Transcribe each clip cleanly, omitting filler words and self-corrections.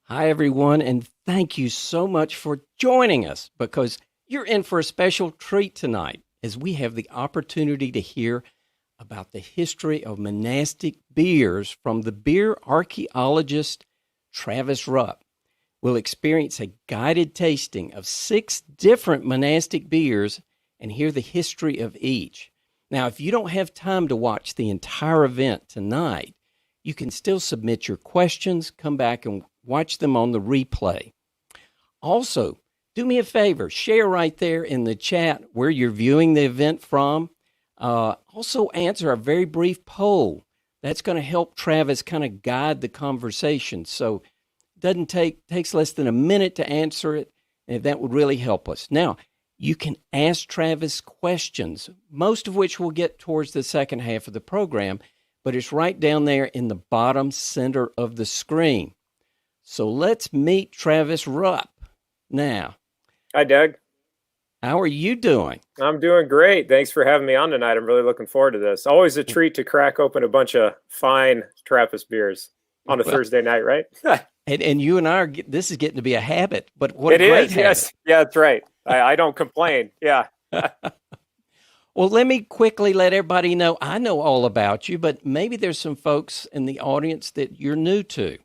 Hi, everyone, and thank you so much for joining us, because you're in for a special treat tonight as we have the opportunity to hear about the history of monastic beers from the beer archeologist Travis Rupp. We'll experience a guided tasting of 6 different monastic beers and hear the history of each. Now, if you don't have time to watch the entire event tonight, you can still submit your questions, come back and watch them on the replay. Also, do me a favor, share right there in the chat where you're viewing the event from. Also answer a very brief poll. That's going to help Travis kind of guide the conversation. So it takes less than a minute to answer it, and that would really help us. Now, you can ask Travis questions, most of which we'll get towards the second half of the program, but it's right down there in the bottom center of the screen. So let's meet Travis Rupp now. Hi, Doug. How are you doing? I'm doing great. Thanks for having me on tonight. I'm really looking forward to this. Always a treat to crack open a bunch of fine Trappist beers on a Thursday night, right? and you and I this is getting to be a habit, but what it a great is, habit. yes. Yeah, that's right. I don't complain. Yeah. Well, let me quickly let everybody know, I know all about you, but maybe there's some folks in the audience that you're new to.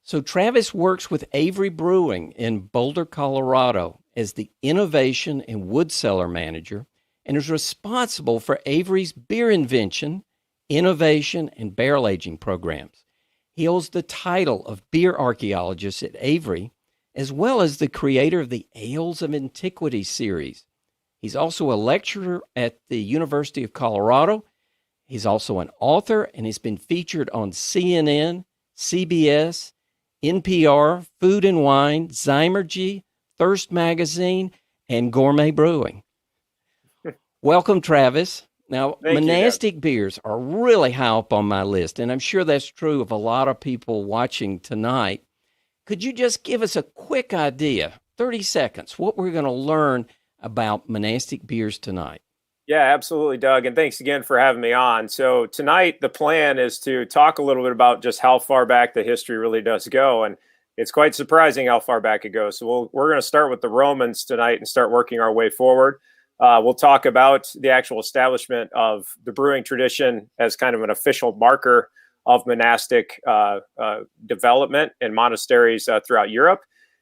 So Travis works with Avery Brewing in Boulder, Colorado as the Innovation and Wood Cellar Manager, and is responsible for Avery's beer invention, innovation, and barrel aging programs. He holds the title of Beer Archeologist at Avery, as well as the creator of the Ales of Antiquity series. He's also a lecturer at the University of Colorado. He's also an author, and he's been featured on CNN, CBS, NPR, Food and Wine, Zymergy, Thirst Magazine, and Gourmet Brewing. Welcome, Travis. Now, monastic beers are really high up on my list, and I'm sure that's true of a lot of people watching tonight. Could you just give us a quick idea, 30 seconds, what we're going to learn about monastic beers tonight? Yeah, absolutely, Doug. And thanks again for having me on. So tonight, the plan is to talk a little bit about just how far back the history really does go. And it's quite surprising how far back it goes. So we're going to start with the Romans tonight and start working our way forward. We'll talk about the actual establishment of the brewing tradition as kind of an official marker of monastic development in monasteries throughout Europe.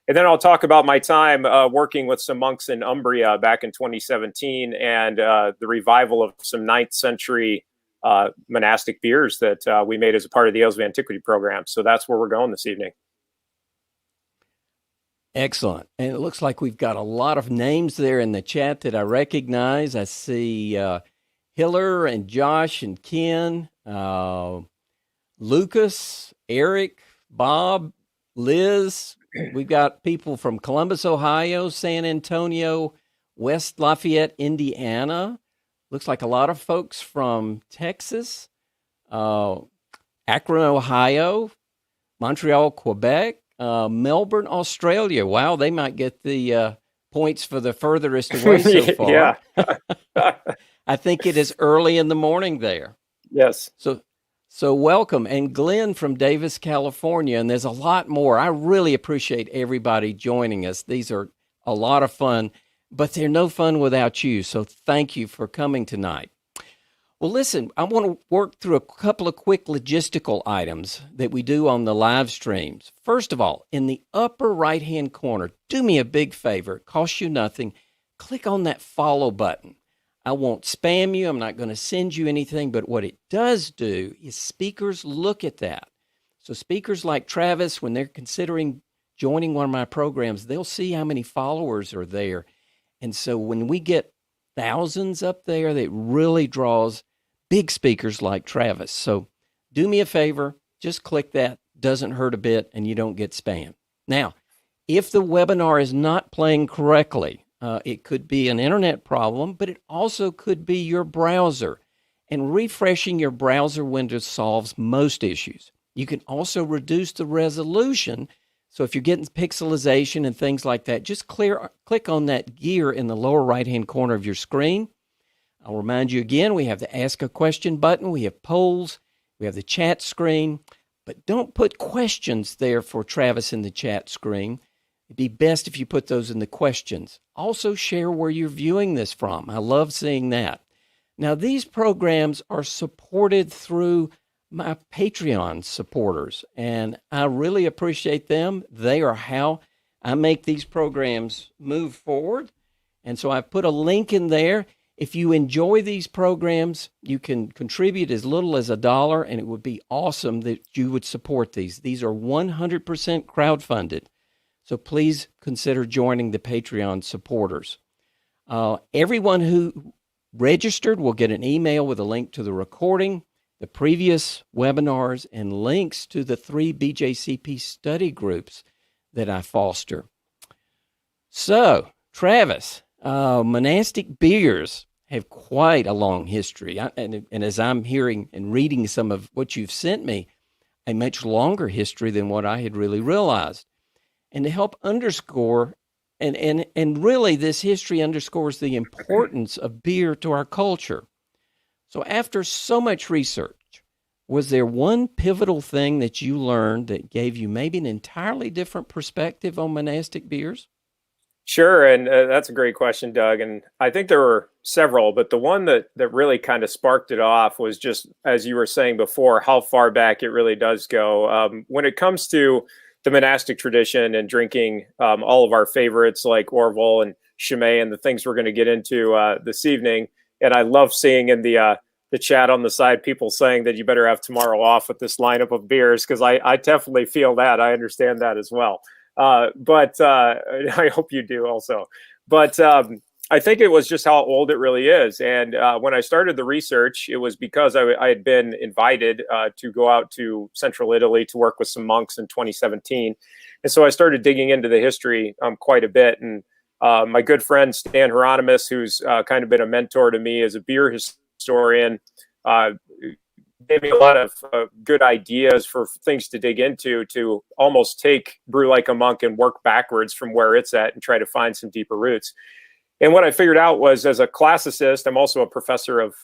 And then I'll talk about my time working with some monks in Umbria back in 2017 and the revival of some 9th century monastic beers that we made as a part of the Ales of Antiquity program. So that's where we're going this evening. Excellent. And it looks like we've got a lot of names there in the chat that I recognize. I see Hiller and Josh and Ken, Lucas, Eric, Bob, Liz. We've got people from Columbus, Ohio, San Antonio, West Lafayette, Indiana. Looks like a lot of folks from Texas, Akron, Ohio, Montreal, Quebec, Melbourne, Australia. Wow, they might get the points for the furthest away so far. Yeah. I think it is early in the morning there. Yes. So welcome. And Glenn from Davis, California. And there's a lot more. I really appreciate everybody joining us. These are a lot of fun, but they're no fun without you. So thank you for coming tonight. Well, listen, I want to work through a couple of quick logistical items that we do on the live streams. First of all, in the upper right-hand corner, do me a big favor. It costs you nothing. Click on that follow button. I won't spam you. I'm not going to send you anything, but what it does do is speakers look at that. So speakers like Travis, when they're considering joining one of my programs, they'll see how many followers are there. And so when we get thousands up there, that really draws big speakers like Travis. So do me a favor, just click that. Doesn't hurt a bit, and you don't get spam. Now, if the webinar is not playing correctly, it could be an internet problem, but it also could be your browser. And refreshing your browser window solves most issues. You can also reduce the resolution. So if you're getting pixelization and things like that, just click on that gear in the lower right-hand corner of your screen. I'll remind you again, we have the Ask a Question button, we have polls, we have the chat screen, but don't put questions there for Travis in the chat screen. It'd be best if you put those in the questions. Also share where you're viewing this from. I love seeing that. Now, these programs are supported through my Patreon supporters, and I really appreciate them. They are how I make these programs move forward. And so I've put a link in there. If you enjoy these programs, you can contribute as little as $1, and it would be awesome that you would support these. These are 100% crowdfunded. So please consider joining the Patreon supporters. Everyone who registered will get an email with a link to the recording, the previous webinars, and links to the 3 BJCP study groups that I foster. So, Travis, monastic beers have quite a long history. And as I'm hearing and reading some of what you've sent me, a much longer history than what I had really realized. And to help underscore, and really this history underscores the importance of beer to our culture. So after so much research, was there one pivotal thing that you learned that gave you maybe an entirely different perspective on monastic beers? Sure, and that's a great question, Doug. And I think there were several, but the one that really kind of sparked it off was just, as you were saying before, how far back it really does go. When it comes to the monastic tradition and drinking all of our favorites like Orval and Chimay and the things we're going to get into this evening, and I love seeing in the chat on the side people saying that you better have tomorrow off with this lineup of beers, because I definitely feel that. I understand that as well. But I hope you do also. But I think it was just how old it really is. And when I started the research, it was because I had been invited to go out to central Italy to work with some monks in 2017. And so I started digging into the history quite a bit. And my good friend, Stan Hieronymus, who's kind of been a mentor to me as a beer historian, gave me a lot of good ideas for things to dig into, to almost take Brew Like a Monk and work backwards from where it's at and try to find some deeper roots. And what I figured out was, as a classicist, I'm also a professor of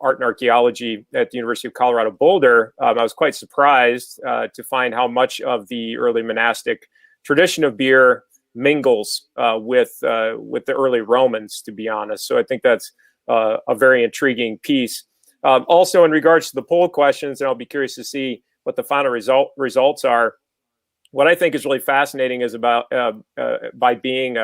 art and archaeology at the University of Colorado Boulder. I was quite surprised to find how much of the early monastic tradition of beer mingles with the early Romans, to be honest. So I think that's a very intriguing piece. Also, in regards to the poll questions, and I'll be curious to see what the final results are. What I think is really fascinating is about by being,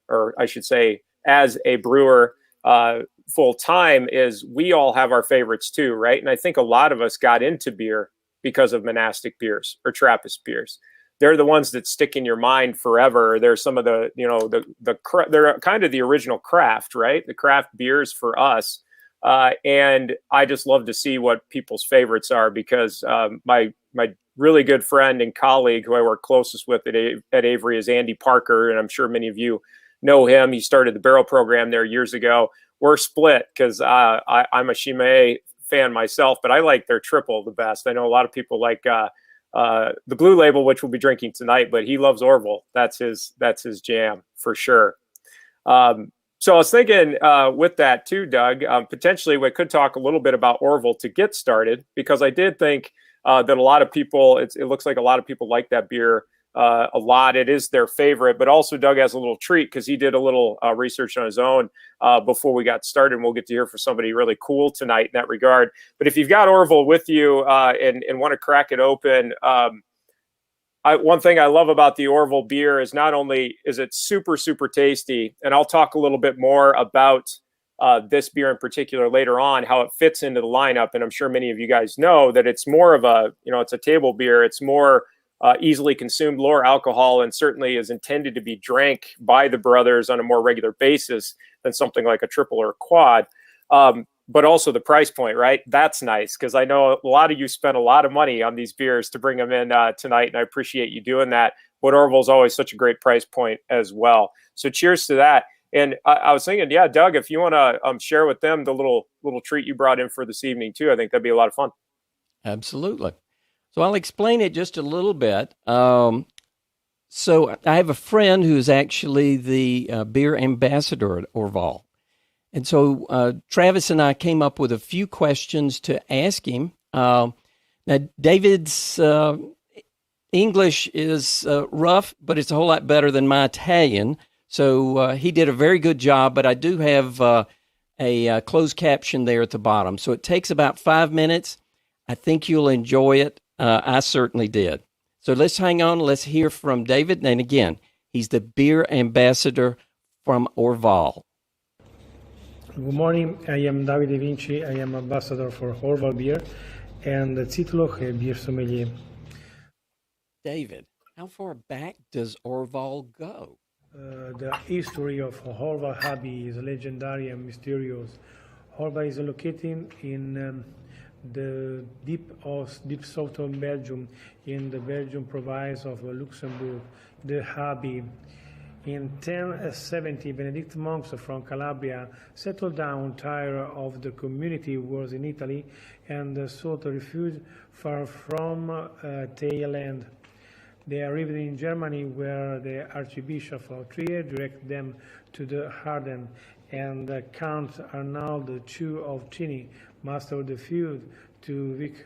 or I should say, as a brewer full time, is we all have our favorites too, right? And I think a lot of us got into beer because of monastic beers or Trappist beers. They're the ones that stick in your mind forever. They're some of the, they're kind of the original craft, right? The craft beers for us. And I just love to see what people's favorites are, because my really good friend and colleague who I work closest with at Avery is Andy Parker, and I'm sure many of you know him. He started the barrel program there years ago. We're split because I'm a Chimay fan myself, but I like their triple the best. I know a lot of people like the Blue Label, which we'll be drinking tonight, but he loves Orval. That's his jam for sure. So I was thinking with that too, Doug, potentially we could talk a little bit about Orval to get started, because I did think that a lot of people, it looks like a lot of people like that beer a lot. It is their favorite, but also Doug has a little treat because he did a little research on his own before we got started. And we'll get to hear from somebody really cool tonight in that regard. But if you've got Orval with you and want to crack it open, one thing I love about the Orval beer is not only is it super, super tasty, and I'll talk a little bit more about this beer in particular later on, how it fits into the lineup. And I'm sure many of you guys know that it's more of a, it's a table beer. It's more easily consumed, lower alcohol, and certainly is intended to be drank by the brothers on a more regular basis than something like a triple or a quad. But also the price point, right? That's nice, because I know a lot of you spent a lot of money on these beers to bring them in tonight, and I appreciate you doing that. But Orval is always such a great price point as well. So cheers to that. And I was thinking, yeah, Doug, if you want to share with them the little treat you brought in for this evening too, I think that'd be a lot of fun. Absolutely. So I'll explain it just a little bit. So I have a friend who's actually the beer ambassador at Orval. And so Travis and I came up with a few questions to ask him. Now, David's English is rough, but it's a whole lot better than my Italian. So he did a very good job, but I do have a closed caption there at the bottom. So it takes about 5 minutes. I think you'll enjoy it. I certainly did. So let's hang on. Let's hear from David. And again, he's the beer ambassador from Orval. Good morning. I am Davide Vinci. I am ambassador for Orval beer and Zitloch beer sommelier. David, how far back does Orval go? The history of Orval Abbey is legendary and mysterious. Orval is located in the deep south of Belgium, in the Belgian province of Luxembourg. The Abbey. In 1070, Benedict monks from Calabria settled down, tired of the community wars in Italy, and sought refuge far from Thailand. They arrived in Germany, where the Archbishop of Trier directed them to the Ardennes, and Count Arnold II of Chimay, master of the feud to which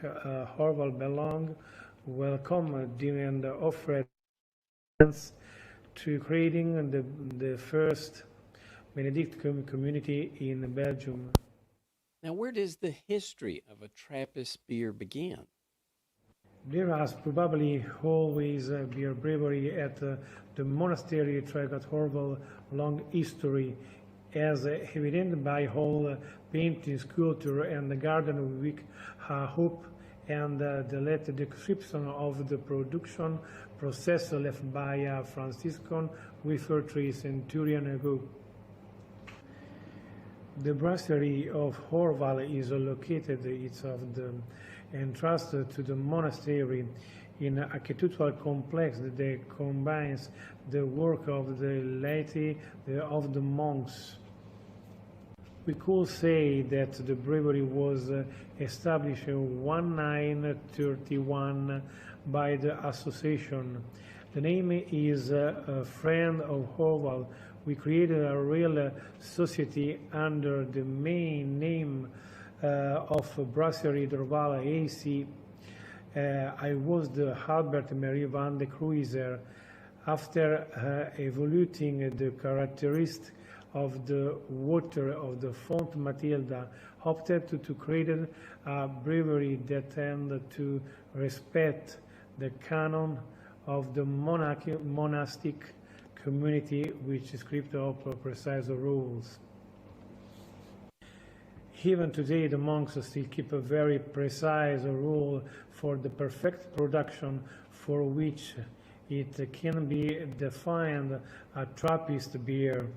Orval belonged, welcomed them and offered to creating the first Benedict community in Belgium. Now, where does the history of a Trappist beer begin? There has probably always beer brewery at the monastery track at Orval, long history, as evident by all painting, sculpture, and the garden with hope, and the later description of the production process left by a Franciscan wafer 3 centuries ago. The brasserie of Orval is located east of the entrance to the monastery in a cathedral complex that combines the work of the laity of the monks. We could say that the brewery was established in 1931 by the association. The name is a friend of Orval. We created a real society under the main name of Brasserie d'Orval AC. I was the Albert Marie van de Cruiser. After evaluating the characteristics of the water of the Font Matilda, opted to create a brewery that tended to respect the canon of the monastic community, which script up precise rules. Even today, the monks still keep a very precise rule for the perfect production, for which it can be defined a Trappist beer.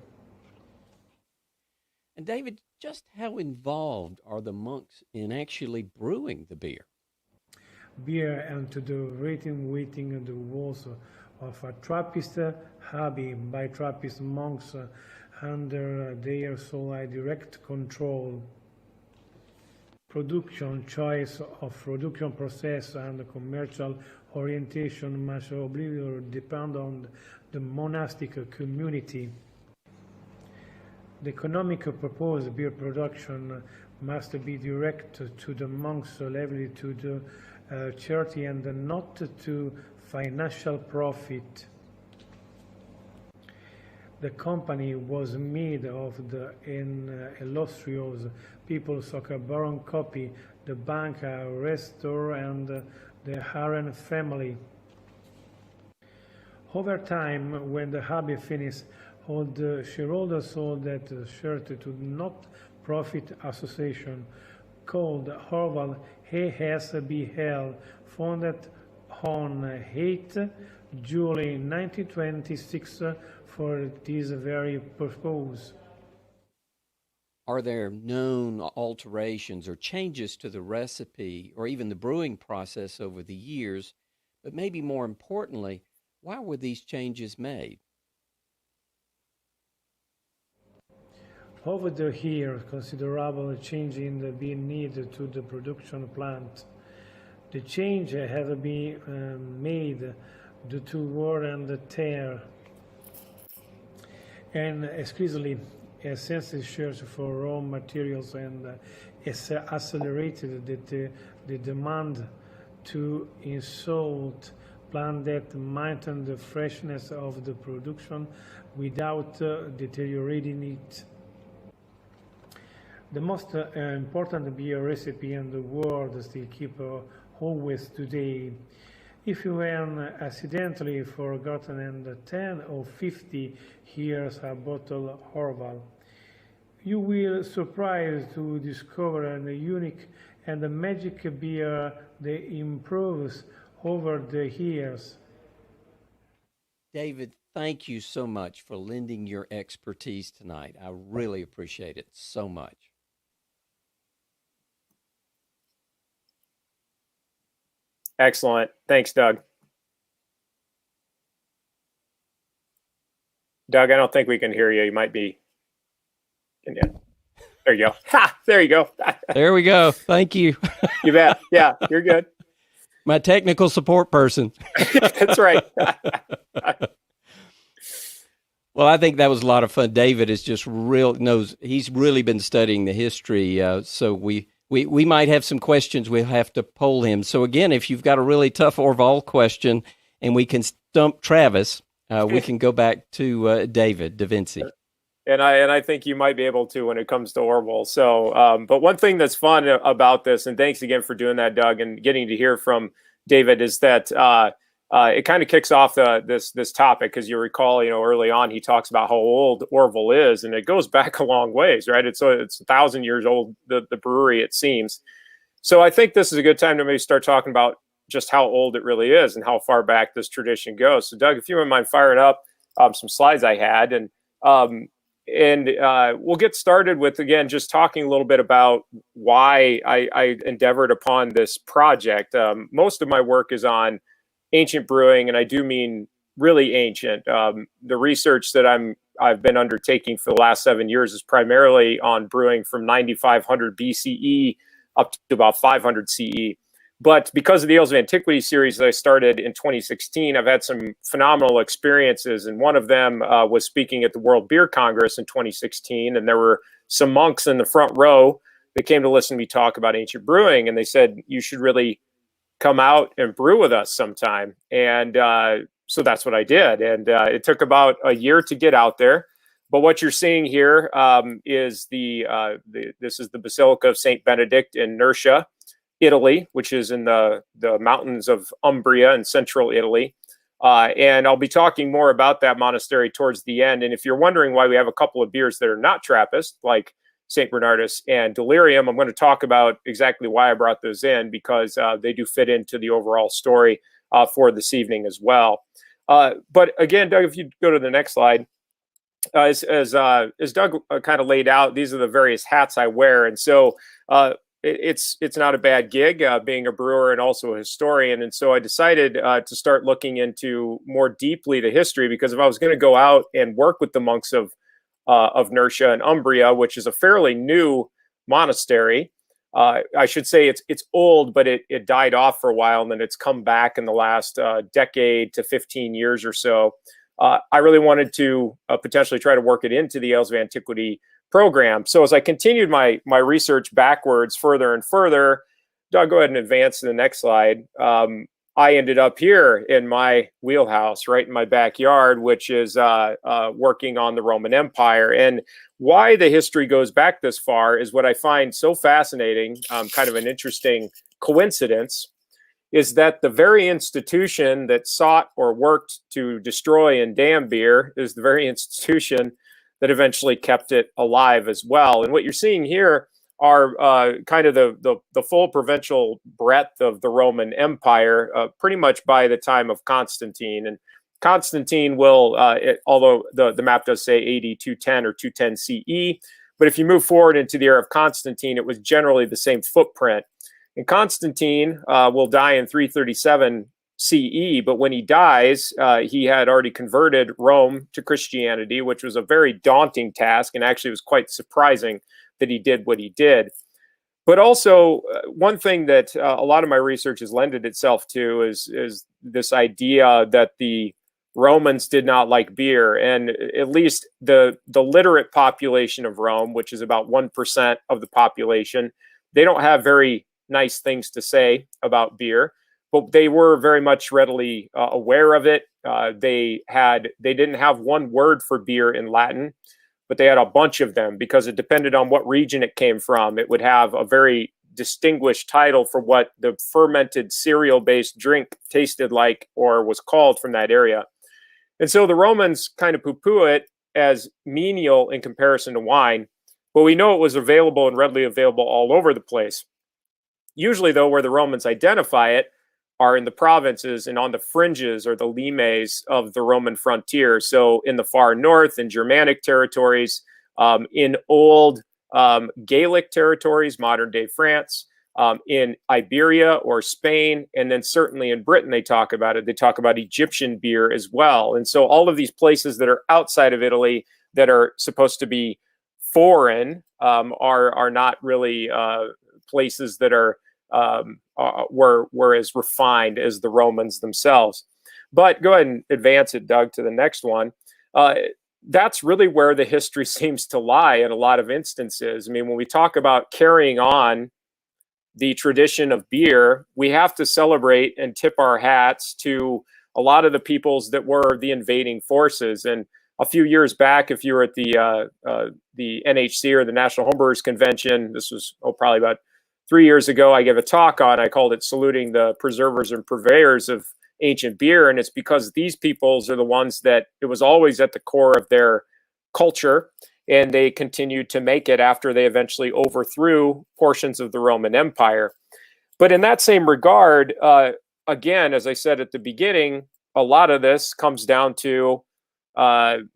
And David, just how involved are the monks in actually brewing the beer? Beer and to the waiting the walls of a Trappist abbey by Trappist monks under their sole direct control. Production, choice of production process, and commercial orientation must obviously depend on the monastic community. The economic purpose of beer production must be direct to the monks level, to the charity, and not to financial profit. The company was made of the illustrious people such as Baron Copy, the bank, Restor, and the Harren family. Over time, when the abbey finished, all the shareholders sold that share to not-profit association called Orval ASBL, founded on 8 July 1926 for this very purpose. Are there known alterations or changes to the recipe or even the brewing process over the years? But maybe more importantly, why were these changes made? Over the years, considerable change in the being needed to the production plant. The change has been made due to war and tear, and exclusively a senseless search for raw materials and accelerated the demand to insult plant that maintain the freshness of the production without deteriorating it. The most important beer recipe in the world still keep always today. If you have accidentally forgotten in 10 or 50 years a bottle Orval, you will surprised to discover a unique and a magic beer that improves over the years. David, thank you so much for lending your expertise tonight. I really appreciate it so much. Excellent. Thanks, Doug. Doug, I don't think we can hear you. You might be. Yeah. There you go. Ha! There you go. There we go. Thank you. You bet. Yeah, you're good. My technical support person. That's right. Well, I think that was a lot of fun. David is just he's really been studying the history. So we might have some questions we'll have to poll him. So again, if you've got a really tough Orval question and we can stump Travis, we can go back to David Da Vinci. And I think you might be able to when it comes to Orval. So, but one thing that's fun about this, and thanks again for doing that, Doug, and getting to hear from David, is that it kind of kicks off this topic, because you recall, early on he talks about how old Orval is, and it goes back a long ways, right? It's 1,000 years old, the brewery, it seems. So I think this is a good time to maybe start talking about just how old it really is and how far back this tradition goes. So, Doug, if you wouldn't mind firing up some slides I had, and we'll get started with, again, just talking a little bit about why I endeavored upon this project. Most of my work is on ancient brewing, and I do mean really ancient. The research that I've been undertaking for the last 7 years is primarily on brewing from 9500 BCE up to about 500 CE. But because of the Ales of Antiquity series that I started in 2016, I've had some phenomenal experiences. And one of them was speaking at the World Beer Congress in 2016. And there were some monks in the front row that came to listen to me talk about ancient brewing. And they said, you should really come out and brew with us sometime. And so that's what I did. And it took about a year to get out there. But what you're seeing here is this is the Basilica of St. Benedict in Nursia, Italy, which is in the mountains of Umbria in central Italy. And I'll be talking more about that monastery towards the end. And if you're wondering why we have a couple of beers that are not Trappist, like St. Bernardus and Delirium, I'm going to talk about exactly why I brought those in, because they do fit into the overall story for this evening as well. But again, Doug, if you go to the next slide, as Doug kind of laid out, these are the various hats I wear. And so it's not a bad gig being a brewer and also a historian. And so I decided to start looking into more deeply the history, because if I was going to go out and work with the monks of Nursia and Umbria, which is a fairly new monastery, I should say it's old, but it died off for a while, and then it's come back in the last decade to 15 years or so. I really wanted to potentially try to work it into the Ales of Antiquity program. So as I continued my research backwards further and further, Doug, go ahead and advance to the next slide. I ended up here in my wheelhouse, right in my backyard, which is working on the Roman Empire. And why the history goes back this far is what I find so fascinating, kind of an interesting coincidence, is that the very institution that sought or worked to destroy and damn beer is the very institution that eventually kept it alive as well. And what you're seeing here are kind of the full provincial breadth of the Roman Empire, pretty much by the time of Constantine. And Constantine will, although the map does say AD 210 or 210 CE, but if you move forward into the era of Constantine, it was generally the same footprint. And Constantine will die in 337 CE, but when he dies, he had already converted Rome to Christianity, which was a very daunting task, and actually was quite surprising that he did what he did. But also, one thing that a lot of my research has lended itself to is this idea that the Romans did not like beer, and at least the literate population of Rome, which is about 1% of the population, they don't have very nice things to say about beer, but they were very much readily aware of it. They didn't have one word for beer in Latin, but they had a bunch of them because it depended on what region it came from. It would have a very distinguished title for what the fermented cereal-based drink tasted like or was called from that area. And so the Romans kind of poo-poo it as menial in comparison to wine, but we know it was available and readily available all over the place. Usually, though, where the Romans identify it are in the provinces and on the fringes or the limes of the Roman frontier. So in the far north, in Germanic territories, in old Gaelic territories, modern-day France, in Iberia or Spain, and then certainly in Britain, they talk about it. They talk about Egyptian beer as well. And so all of these places that are outside of Italy that are supposed to be foreign are not really places that were as refined as the Romans themselves. But go ahead and advance it, Doug, to the next one. That's really where the history seems to lie in a lot of instances. I mean, when we talk about carrying on the tradition of beer, we have to celebrate and tip our hats to a lot of the peoples that were the invading forces. And a few years back, if you were at the NHC or the National Homebrewers Convention, this was probably about 3 years ago, I gave a talk on, I called it Saluting the Preservers and Purveyors of Ancient Beer. And it's because these peoples are the ones that it was always at the core of their culture. And they continued to make it after they eventually overthrew portions of the Roman Empire. But in that same regard, again, as I said at the beginning, a lot of this comes down to the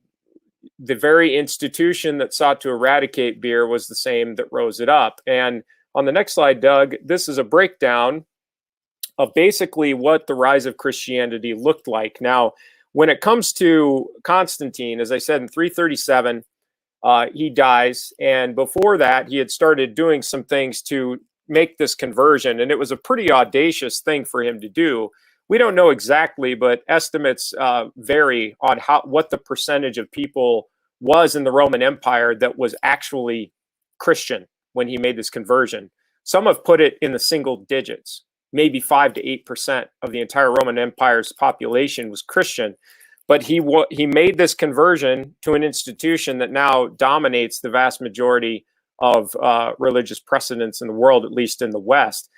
very institution that sought to eradicate beer was the same that rose it up. And on the next slide, Doug, this is a breakdown of basically what the rise of Christianity looked like. Now, when it comes to Constantine, as I said, in 337, he dies. And before that, he had started doing some things to make this conversion. And it was a pretty audacious thing for him to do. We don't know exactly, but estimates vary on what the percentage of people was in the Roman Empire that was actually Christian when he made this conversion. Some have put it in the single digits, maybe 5 to 8% of the entire Roman Empire's population was Christian. But he made this conversion to an institution that now dominates the vast majority of religious precedents in the world, at least in the West.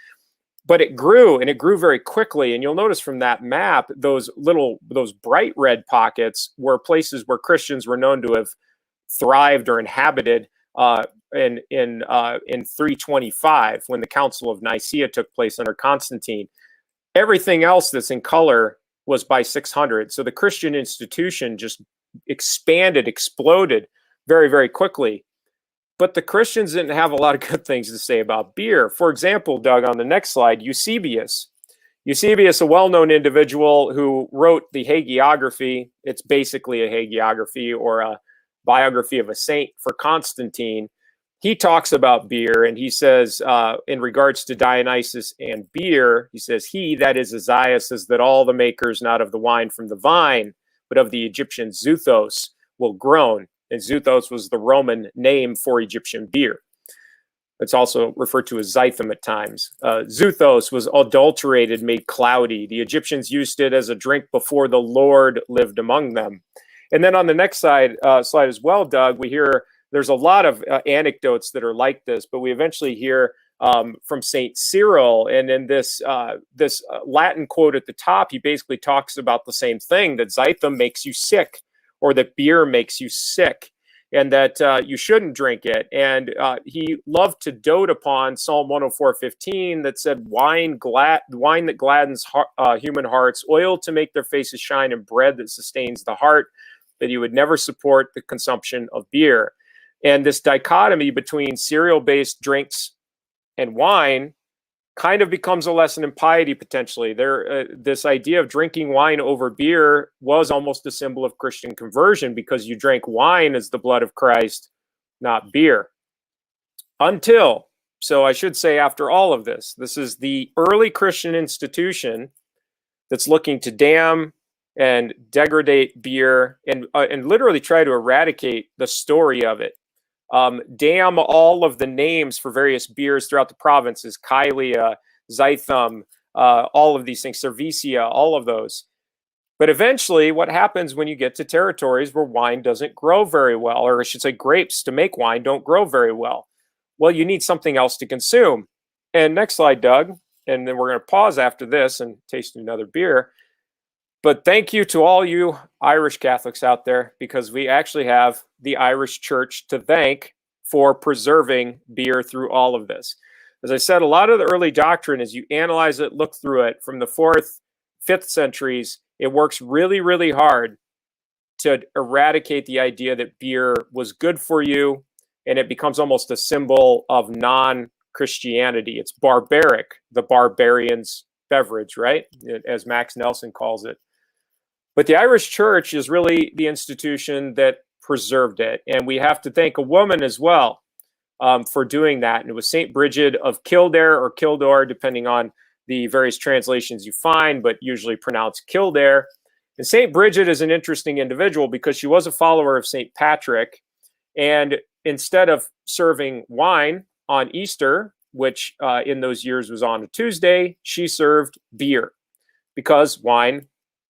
But it grew, and it grew very quickly. And you'll notice from that map, those bright red pockets were places where Christians were known to have thrived or inhabited in 325, when the Council of Nicaea took place under Constantine. Everything else that's in color was by 600. So the Christian institution just expanded, exploded very, very quickly. But the Christians didn't have a lot of good things to say about beer. For example, Doug, on the next slide, Eusebius. Eusebius, a well-known individual who wrote the hagiography. It's basically a hagiography or a biography of a saint for Constantine. He talks about beer, and he says, in regards to Dionysus and beer, he says, he, that is Isaiah, says that all the makers not of the wine from the vine, but of the Egyptian Zuthos will groan. And Zuthos was the Roman name for Egyptian beer. It's also referred to as Zythum at times. Zuthos was adulterated, made cloudy. The Egyptians used it as a drink before the Lord lived among them. And then on the next slide as well, Doug, we hear there's a lot of anecdotes that are like this, but we eventually hear from Saint Cyril. And in this Latin quote at the top, he basically talks about the same thing, that Zythum makes you sick, or that beer makes you sick, and that you shouldn't drink it. And he loved to dote upon Psalm 104:15 that said, wine that gladdens human hearts, oil to make their faces shine, and bread that sustains the heart, that he would never support the consumption of beer. And this dichotomy between cereal-based drinks and wine kind of becomes a lesson in piety, potentially. This idea of drinking wine over beer was almost a symbol of Christian conversion, because you drank wine as the blood of Christ, not beer. So I should say, after all of this, this is the early Christian institution that's looking to damn and degrade beer and literally try to eradicate the story of it. Damn all of the names for various beers throughout the provinces, Kylia, Zythum, all of these things, Cervicia, all of those. But eventually, what happens when you get to territories where wine doesn't grow very well, or I should say grapes to make wine don't grow very well? Well, you need something else to consume. And next slide, Doug. And then we're going to pause after this and taste another beer. But thank you to all you Irish Catholics out there, because we actually have the Irish Church to thank for preserving beer through all of this. As I said, a lot of the early doctrine, as you analyze it, look through it from the 4th, 5th centuries, it works really, really hard to eradicate the idea that beer was good for you, and it becomes almost a symbol of non-Christianity. It's barbaric, the barbarian's beverage, right? As Max Nelson calls it. But the Irish Church is really the institution that preserved it. And we have to thank a woman as well for doing that. And it was St. Bridget of Kildare or Kildare, depending on the various translations you find, but usually pronounced Kildare. And St. Bridget is an interesting individual because she was a follower of St. Patrick. And instead of serving wine on Easter, which in those years was on a Tuesday, she served beer because wine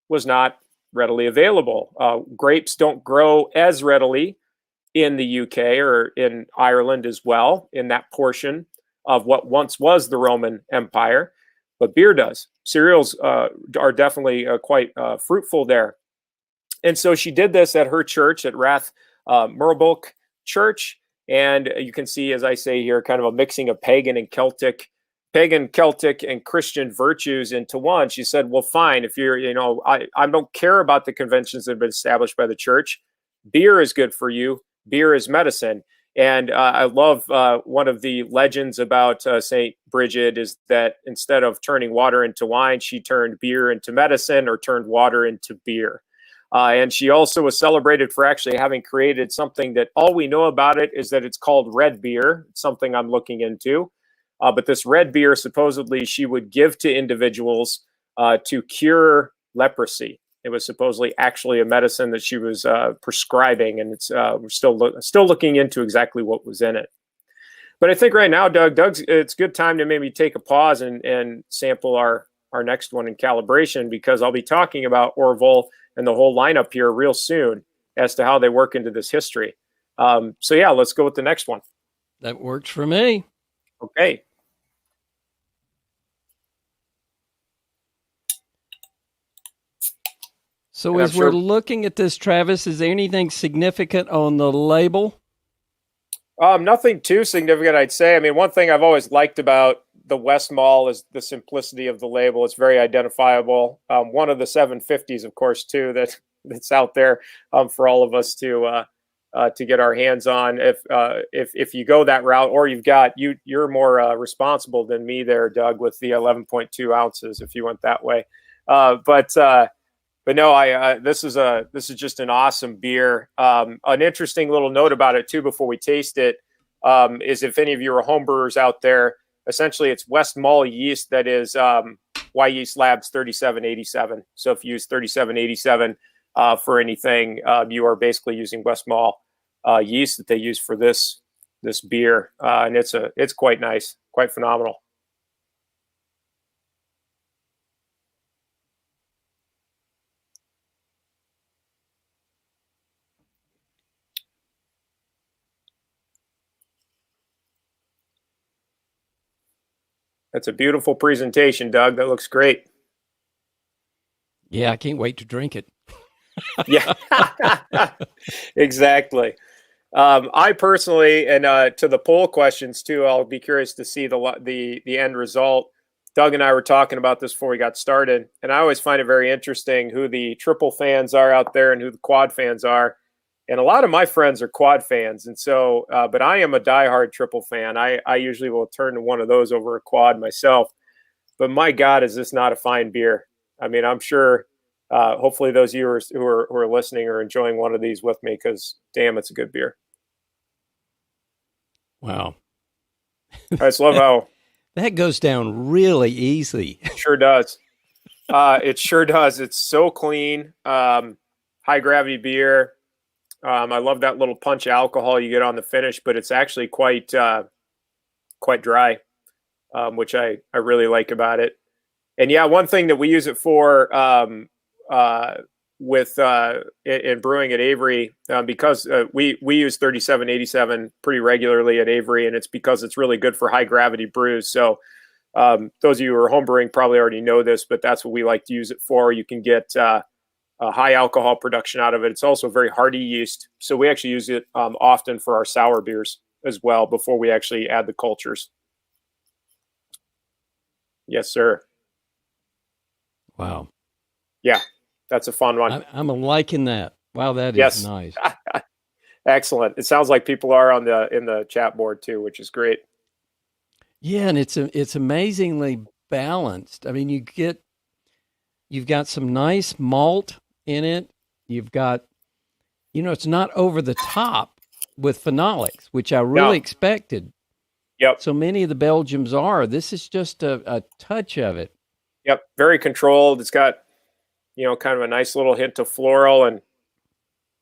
was not readily available. Grapes don't grow as readily in the UK or in Ireland as well, in that portion of what once was the Roman Empire, but beer does. Cereals are definitely quite fruitful there. And so she did this at her church, at Rath Murbolk Church. And you can see, as I say here, kind of a mixing of pagan, Celtic, and Christian virtues into one. She said, well, fine, if you're, I don't care about the conventions that have been established by the church. Beer is good for you. Beer is medicine. And I love one of the legends about St. Bridget is that instead of turning water into wine, she turned beer into medicine, or turned water into beer. And she also was celebrated for actually having created something that all we know about it is that it's called red beer. It's something I'm looking into. But this red beer, supposedly, she would give to individuals to cure leprosy. It was supposedly actually a medicine that she was prescribing, and it's we're still looking into exactly what was in it. But I think right now, it's a good time to maybe take a pause and sample our next one in calibration, because I'll be talking about Orval and the whole lineup here real soon as to how they work into this history. So yeah, let's go with the next one. That works for me. Okay. So and as we're looking at this, Travis, is there anything significant on the label? Nothing too significant, I'd say. I mean, one thing I've always liked about the Westmalle is the simplicity of the label. It's very identifiable. One of the 750s, of course, too, that's out there for all of us to get our hands on. If you go that route, or you're more responsible than me there, Doug, with the 11.2 ounces if you went that way. But no, this is just an awesome beer. An interesting little note about it too, before we taste it, is if any of you are homebrewers out there, essentially it's Westmalle yeast that is Y Yeast Labs 3787. So if you use 3787 for anything, you are basically using Westmalle yeast that they use for this beer, and it's quite nice, quite phenomenal. That's a beautiful presentation, Doug. That looks great. Yeah, I can't wait to drink it. Yeah, exactly. I personally, and to the poll questions too, I'll be curious to see the end result. Doug and I were talking about this before we got started, and I always find it very interesting who the triple fans are out there and who the quad fans are. And a lot of my friends are quad fans. And so, but I am a diehard triple fan. I usually will turn to one of those over a quad myself. But my God, is this not a fine beer? I mean, I'm sure, hopefully those viewers who are listening are enjoying one of these with me, because damn, it's a good beer. Wow. I just love how that goes down really easy. Sure does. It sure does. It's so clean. High gravity beer. I love that little punch of alcohol you get on the finish, but it's actually quite dry, which I really like about it. And yeah, one thing that we use it for in brewing at Avery, because we use 3787 pretty regularly at Avery, and it's because it's really good for high gravity brews. So those of you who are homebrewing probably already know this, but that's what we like to use it for. You can get a high alcohol production out of it. It's also very hardy yeast, so we actually use it often for our sour beers as well before we actually add the cultures. Yes, sir. Wow. Yeah, that's a fun one. I'm liking that. Wow, that Yes. is nice. Excellent. It sounds like people are in the chat board too, which is great. Yeah, and it's amazingly balanced. I mean, you've got some nice malt in it. You've got, it's not over the top with phenolics, which I really expected. Yep. So many of the Belgians are. This is just a touch of it. Yep. Very controlled. It's got, kind of a nice little hint of floral and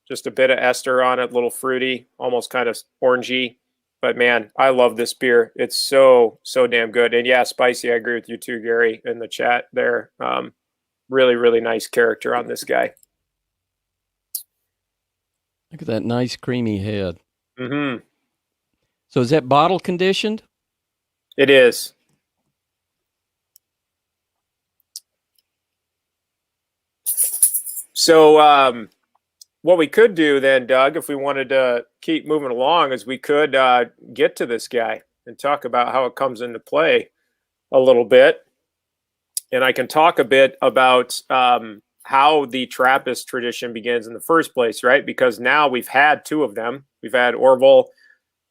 just a bit of ester on it, a little fruity, almost kind of orangey. But man, I love this beer. It's so damn good. And yeah, spicy. I agree with you too, Gary, in the chat there. Really, really nice character on this guy. Look at that nice creamy head. Mm-hmm. So is that bottle conditioned? It is. So what we could do then, Doug, if we wanted to keep moving along, is we could get to this guy and talk about how it comes into play a little bit. And I can talk a bit about how the Trappist tradition begins in the first place, right? Because now we've had two of them. We've had Orval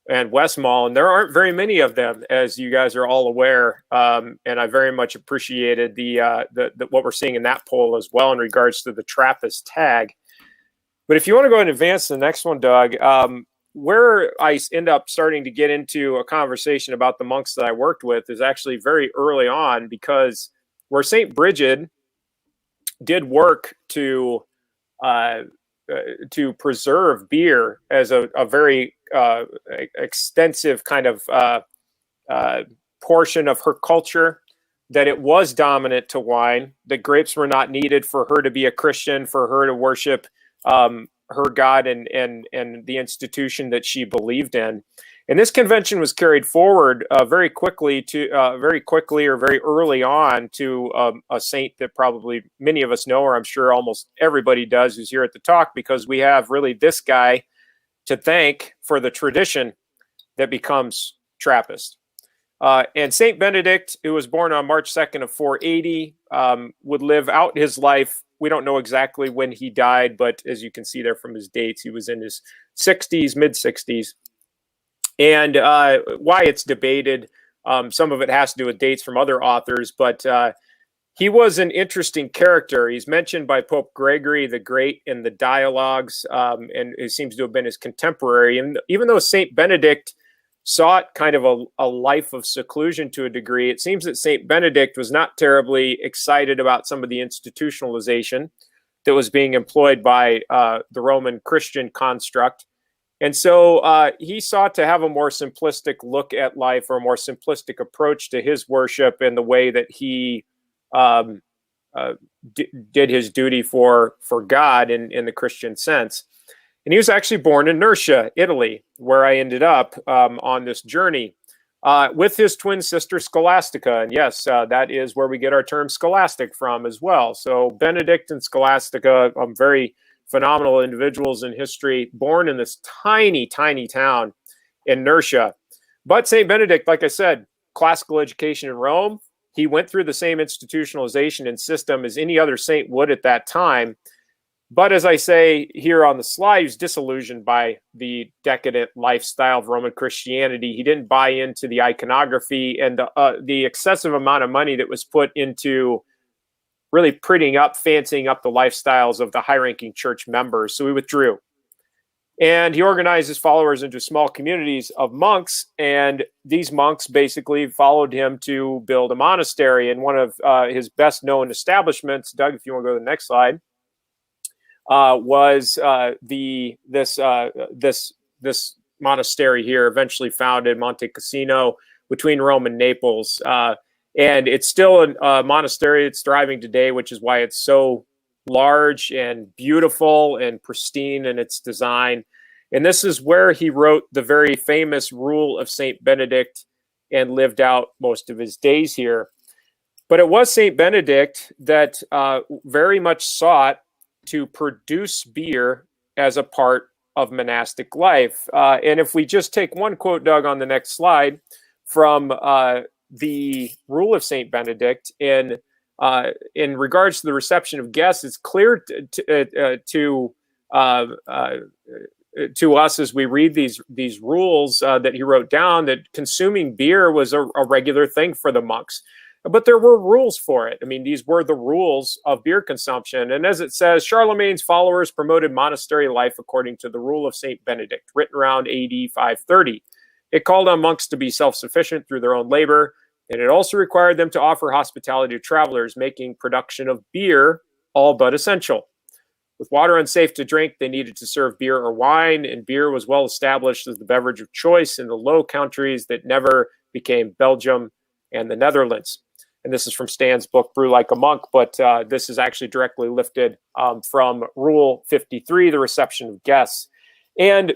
and Westmalle, and there aren't very many of them, as you guys are all aware. And I very much appreciated the what we're seeing in that poll as well in regards to the Trappist tag. But if you want to go ahead and advance to the next one, Doug, where I end up starting to get into a conversation about the monks that I worked with is actually very early on, because where St. Bridget did work to preserve beer as a very extensive kind of portion of her culture, that it was dominant to wine, that grapes were not needed for her to be a Christian, for her to worship her God and the institution that she believed in. And this convention was carried forward very quickly or very early on to a saint that probably many of us know, or I'm sure almost everybody does who's here at the talk, because we have really this guy to thank for the tradition that becomes Trappist. And Saint Benedict, who was born on March 2nd of 480, would live out his life. We don't know exactly when he died, but as you can see there from his dates, he was in his 60s, mid 60s. And why it's debated, some of it has to do with dates from other authors, but he was an interesting character. He's mentioned by Pope Gregory the Great in the dialogues, and it seems to have been his contemporary. And even though Saint Benedict sought kind of a life of seclusion to a degree, it seems that Saint Benedict was not terribly excited about some of the institutionalization that was being employed by the Roman Christian construct. And so he sought to have a more simplistic look at life, or a more simplistic approach to his worship and the way that he did his duty for God in the Christian sense. And he was actually born in Nursia, Italy, where I ended up on this journey with his twin sister Scholastica. And yes, that is where we get our term scholastic from as well. So Benedict and Scholastica, very phenomenal individuals in history, born in this tiny, tiny town in Nursia. But St. Benedict, like I said, classical education in Rome. He went through the same institutionalization and system as any other saint would at that time. But as I say here on the slide, he was disillusioned by the decadent lifestyle of Roman Christianity. He didn't buy into the iconography and the excessive amount of money that was put into really fancying up the lifestyles of the high-ranking church members. So he withdrew. And he organized his followers into small communities of monks, and these monks basically followed him to build a monastery. And one of his best known establishments, Doug, if you want to go to the next slide, was this monastery here, eventually founded Monte Cassino between Rome and Naples. And it's still a monastery. It's thriving today, which is why it's so large and beautiful and pristine in its design. And this is where he wrote the very famous Rule of St. Benedict and lived out most of his days here. But it was St. Benedict that very much sought to produce beer as a part of monastic life. And if we just take one quote, Doug, on the next slide from the Rule of St. Benedict in regards to the reception of guests, it's clear to us as we read these rules that he wrote down that consuming beer was a regular thing for the monks. But there were rules for it. I mean, these were the rules of beer consumption. And as it says, Charlemagne's followers promoted monastery life according to the Rule of St. Benedict, written around AD 530. It called on monks to be self-sufficient through their own labor, and it also required them to offer hospitality to travelers, making production of beer all but essential. With water unsafe to drink, they needed to serve beer or wine, and beer was well established as the beverage of choice in the Low Countries that never became Belgium and the Netherlands. And this is from Stan's book, Brew Like a Monk, but this is actually directly lifted from Rule 53, the reception of guests. And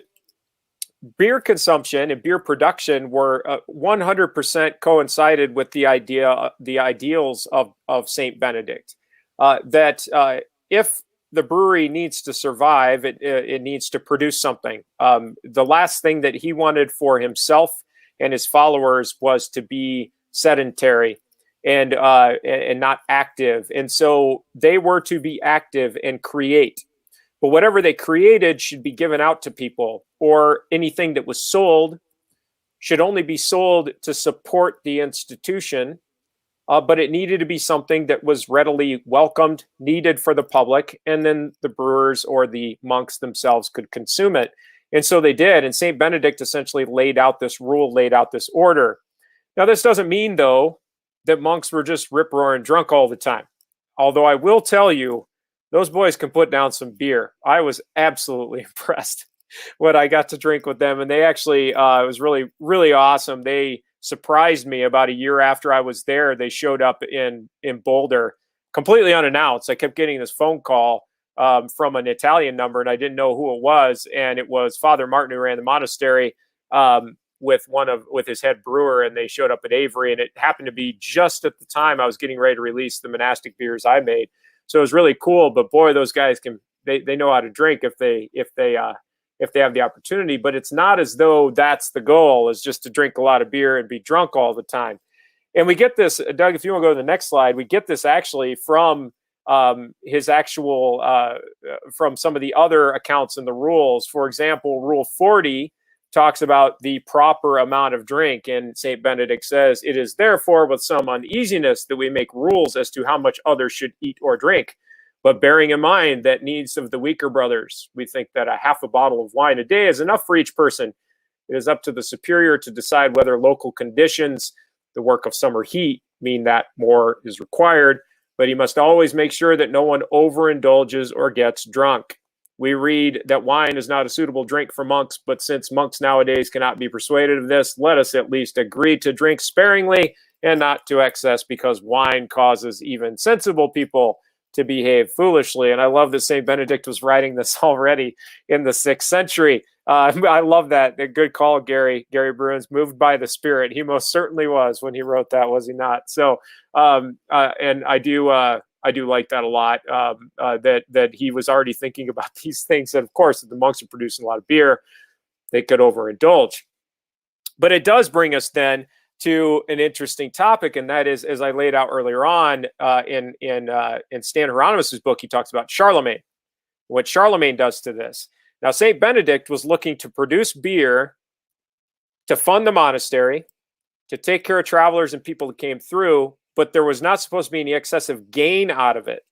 beer consumption and beer production were 100% coincided with the ideals of St. Benedict, that if the brewery needs to survive, it needs to produce something. The last thing that he wanted for himself and his followers was to be sedentary and not active. And so they were to be active and create. But whatever they created should be given out to people, or anything that was sold should only be sold to support the institution. But it needed to be something that was readily welcomed, needed for the public, and then the brewers or the monks themselves could consume it. And so they did. And St. Benedict essentially laid out this rule, laid out this order. Now, this doesn't mean, though, that monks were just rip-roaring drunk all the time. Although I will tell you, those boys can put down some beer. I was absolutely impressed when I got to drink with them. And they actually, it was really, really awesome. They surprised me about a year after I was there. They showed up in Boulder completely unannounced. I kept getting this phone call from an Italian number, and I didn't know who it was. And it was Father Martin, who ran the monastery, with his head brewer, and they showed up at Avery, and it happened to be just at the time I was getting ready to release the monastic beers I made. So it was really cool. But boy, those guys they know how to drink if they have the opportunity. But it's not as though that's the goal, is just to drink a lot of beer and be drunk all the time. And we get this, Doug, if you want to go to the next slide, we get this actually from his actual from some of the other accounts in the rules. For example, Rule 40 talks about the proper amount of drink, and St. Benedict says, "It is therefore with some uneasiness that we make rules as to how much others should eat or drink. But bearing in mind that needs of the weaker brothers, we think that a half a bottle of wine a day is enough for each person. It is up to the superior to decide whether local conditions, the work of summer heat, mean that more is required. But he must always make sure that no one overindulges or gets drunk. We read that wine is not a suitable drink for monks, but since monks nowadays cannot be persuaded of this, let us at least agree to drink sparingly and not to excess, because wine causes even sensible people to behave foolishly." And I love that St. Benedict was writing this already in the 6th century. I love that. A good call, Gary. Gary Bruins, moved by the Spirit. He most certainly was when he wrote that, was he not? So, and I do like that a lot, that he was already thinking about these things. And of course, if the monks are producing a lot of beer, they could overindulge. But it does bring us then to an interesting topic, and that is, as I laid out earlier on in Stan Hieronymus's book, he talks about Charlemagne, what Charlemagne does to this. Now, St. Benedict was looking to produce beer to fund the monastery, to take care of travelers and people that came through, but there was not supposed to be any excessive gain out of it.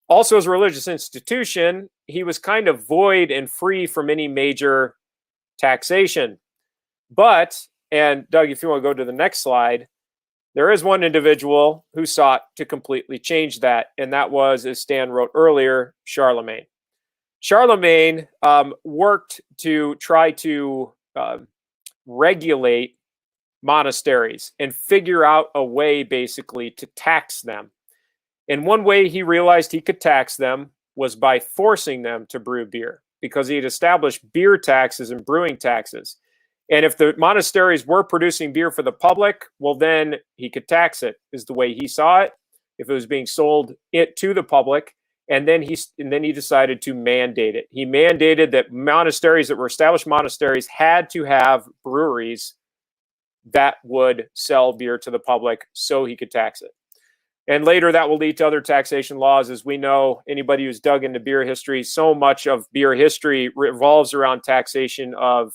Also, as a religious institution, he was kind of void and free from any major taxation. But, and Doug, if you want to go to the next slide, there is one individual who sought to completely change that, and that was, as Stan wrote earlier, Charlemagne. Charlemagne worked to try to regulate monasteries and figure out a way basically to tax them. And one way he realized he could tax them was by forcing them to brew beer, because he had established beer taxes and brewing taxes. And if the monasteries were producing beer for the public, well, then he could tax it, is the way he saw it, if it was being sold it to the public. And then he decided to mandate it. He mandated that monasteries that were established monasteries had to have breweries that would sell beer to the public so he could tax it. And later that will lead to other taxation laws. As we know, anybody who's dug into beer history, so much of beer history revolves around taxation of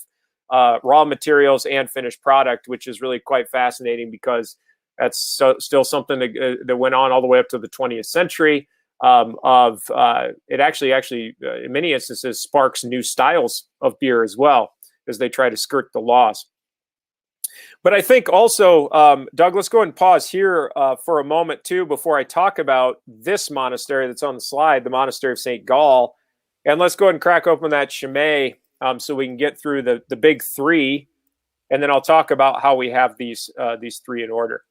raw materials and finished product, which is really quite fascinating, because that's still something that went on all the way up to the 20th century. It actually in many instances sparks new styles of beer as well, as they try to skirt the laws. But I think also, Doug, let's go ahead and pause here for a moment too, before I talk about this monastery that's on the slide, the monastery of St. Gall. And let's go ahead and crack open that Chimay so we can get through the big three. And then I'll talk about how we have these three in order.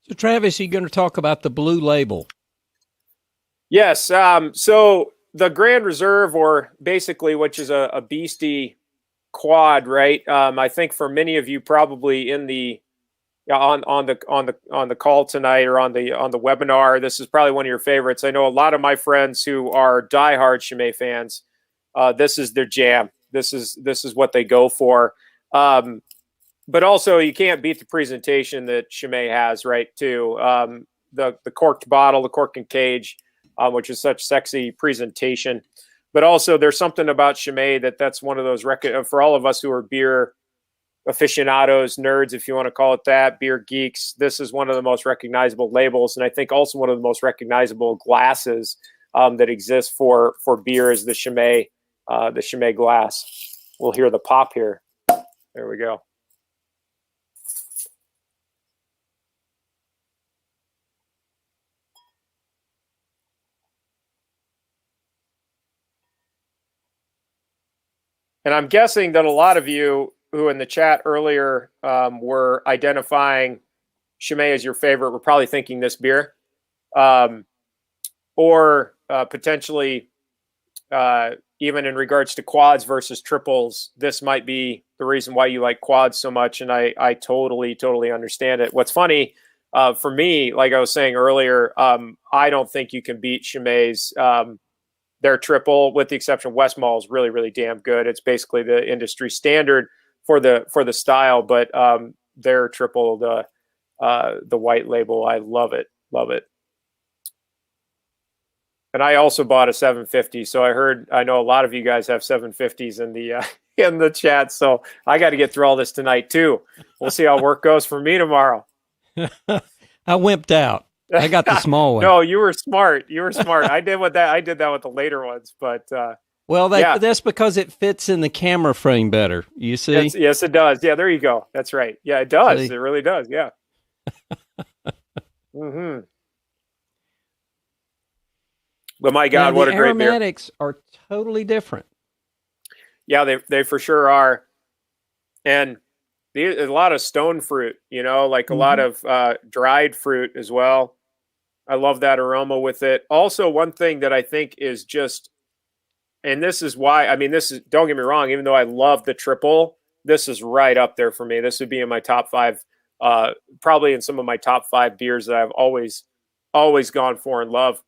So, Travis, you're going to talk about the blue label. Yes. So the Grand Reserve, or basically, which is a beastie quad, right? I think for many of you, probably in the on the call tonight, or on the webinar, this is probably one of your favorites. I know a lot of my friends who are diehard Chimay fans. This is their jam. This is what they go for. But also, you can't beat the presentation that Chimay has, right? Too the corked bottle, the cork and cage. Which is such sexy presentation. But also, there's something about Chimay that's one of those for all of us who are beer aficionados, nerds, if you want to call it that, beer geeks. This is one of the most recognizable labels, and I think also one of the most recognizable glasses that exists for beer is the Chimay glass. We'll hear the pop here. There we go. And I'm guessing that a lot of you who in the chat earlier were identifying Chimay as your favorite were probably thinking this beer. Or potentially, even in regards to quads versus triples, this might be the reason why you like quads so much. And I totally understand it. What's funny, for me, like I was saying earlier, I don't think you can beat Chimay's their triple, with the exception of Westmalle, is really damn good. It's basically the industry standard for the style, but their triple, the white label, I love it. And I also bought a 750, so I know a lot of you guys have 750s in the chat, so I got to get through all this tonight too. We'll see how work goes for me tomorrow. I wimped out. I got the small one. No, you were smart. I did that with the later ones, but well, that's because it fits in the camera frame better. You see? Yes, it does. Yeah, there you go. That's right. Yeah, it does. See? It really does. Yeah. Mm-hmm. But my God, what a great beer! The aromatics are totally different. Yeah, they for sure are, and a lot of stone fruit. Like a lot of dried fruit as well. I love that aroma with it. Also, one thing that I think is just, and this is why, don't get me wrong, even though I love the triple, this is right up there for me. This would be in my top 5, probably in some of my top 5 beers that I've always gone for and love.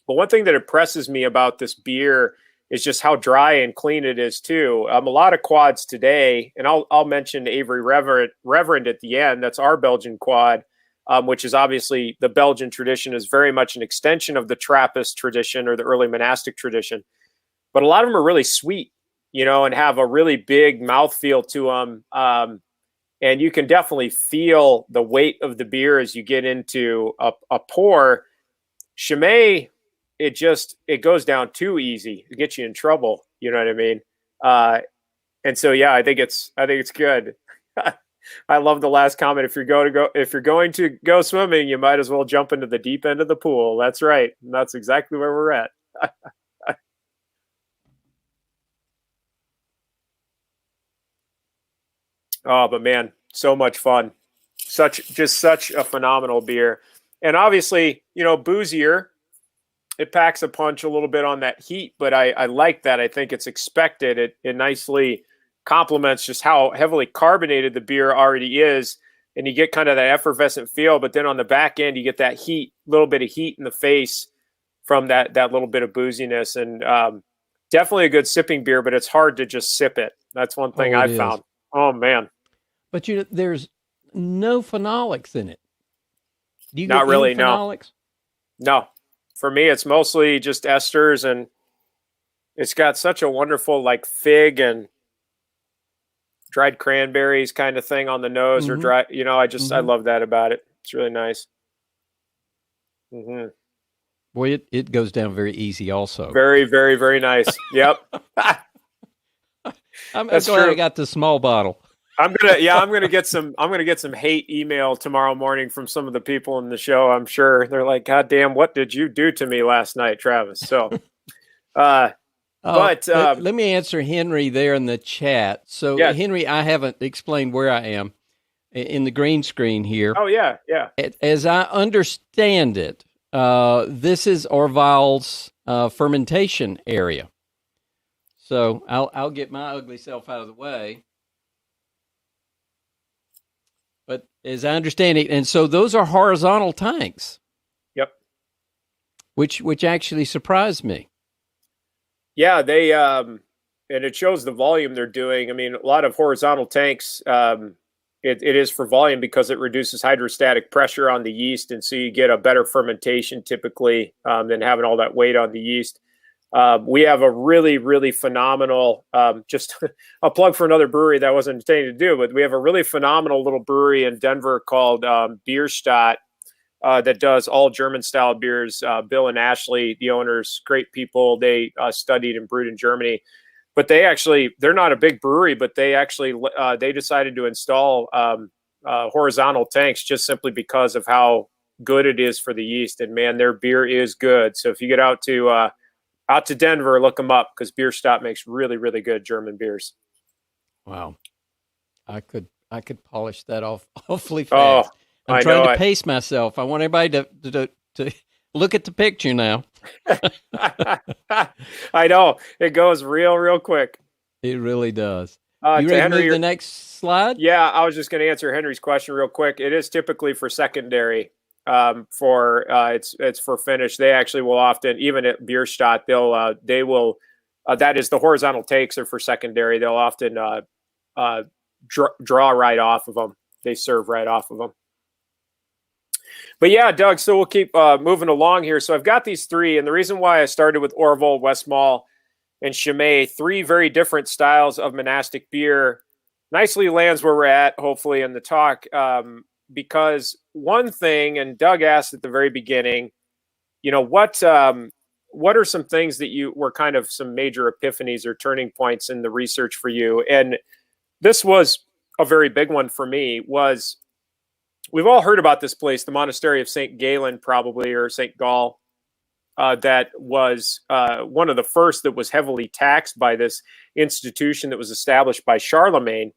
But one thing that impresses me about this beer is just how dry and clean it is too. A lot of quads today, and I'll mention Avery Reverend at the end. That's our Belgian quad. Which is obviously, the Belgian tradition is very much an extension of the Trappist tradition or the early monastic tradition. But a lot of them are really sweet. and have a really big mouthfeel to them. And you can definitely feel the weight of the beer as you get into a pour. Chimay, it goes down too easy. It gets you in trouble. You know what I mean? And so, yeah, I think it's good. I love the last comment. If you're going to go swimming, you might as well jump into the deep end of the pool. That's right. And that's exactly where we're at. Oh, but man, so much fun. Such a phenomenal beer. And obviously, boozier. It packs a punch a little bit on that heat, but I like that. I think it's expected. It nicely complements just how heavily carbonated the beer already is. And you get kind of that effervescent feel, but then on the back end, you get that heat, little bit of heat in the face from that little bit of booziness. And definitely a good sipping beer, but it's hard to just sip it. That's one thing I found. Oh, man. But there's no phenolics in it. Do you Not get really, any phenolics? No. For me, it's mostly just esters, and it's got such a wonderful like fig and dried cranberries kind of thing on the nose, or dry. I love that about it. It's really nice. Boy, it goes down very easy also. Very, very, very nice. Yep. I'm glad I got the small bottle. I'm gonna get some hate email tomorrow morning from some of the people in the show. I'm sure they're like, "God damn, what did you do to me last night, Travis?" So, let me answer Henry there in the chat. So, yeah. Henry, I haven't explained where I am in the green screen here. Oh yeah. As I understand it, this is Orval's fermentation area. So I'll get my ugly self out of the way. But as I understand it, and so those are horizontal tanks. Yep. Which actually surprised me. Yeah, they and it shows the volume they're doing. I mean, a lot of horizontal tanks, it is for volume because it reduces hydrostatic pressure on the yeast, and so you get a better fermentation typically than having all that weight on the yeast. We have a really, really phenomenal, just a plug for another brewery that wasn't intended to do, but we have a really phenomenal little brewery in Denver called Bierstadt that does all German style beers. Bill and Ashley, the owners, great people. They studied and brewed in Germany, but they're not a big brewery, but they decided to install horizontal tanks just simply because of how good it is for the yeast. And man, their beer is good. So if you get out to Denver, look them up because Bierstadt makes really, really good German beers. Wow. I could polish that off awfully fast. Oh, I'm trying to pace myself. I want everybody to look at the picture now. I know. It goes real quick. It really does. You ready to move to the next slide? Yeah, I was just going to answer Henry's question real quick. It is typically for secondary. It's for finish. They actually will often, even at Bierstadt, they will that is the horizontal takes are for secondary. They'll often draw right off of them. They serve right off of them. But yeah, Doug, so we'll keep moving along here. So I've got these three, and the reason why I started with Orval, Westmalle, and Chimay, three very different styles of monastic beer, nicely lands where we're at, hopefully, in the talk. Because one thing, and Doug asked at the very beginning, what are some things that were kind of some major epiphanies or turning points in the research for you? And this was a very big one for me. We've all heard about this place, the monastery of St. Galen, probably, or St. Gall, that was one of the first that was heavily taxed by this institution that was established by Charlemagne.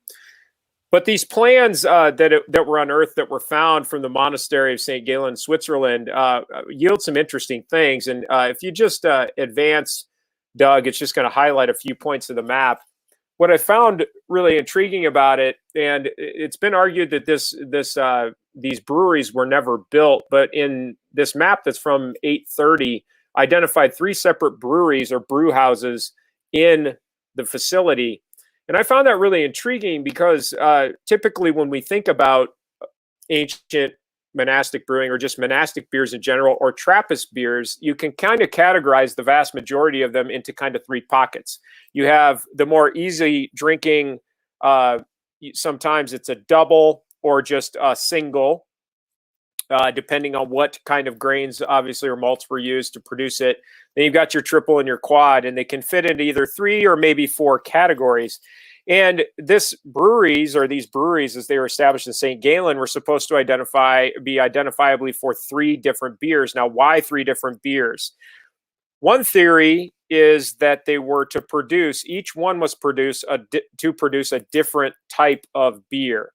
But these plans that were unearthed, that were found from the monastery of St. Galen, Switzerland, yield some interesting things. And if you just advance, Doug, it's just going to highlight a few points of the map. What I found really intriguing about it, and it's been argued that these breweries were never built, but in this map that's from 830, identified three separate breweries or brew houses in the facility. And I found that really intriguing because typically when we think about ancient monastic brewing or just monastic beers in general, or Trappist beers, you can kind of categorize the vast majority of them into kind of three pockets. You have the more easy drinking, sometimes it's a double or just a single, depending on what kind of grains, obviously, or malts were used to produce it. Then you've got your triple and your quad, and they can fit into either 3 or maybe 4 categories. And these breweries, as they were established in St. Gallen, were supposed to be identifiably for 3 different beers. Now, why 3 different beers? One theory is that they were to produce, each one was to produce a different type of beer.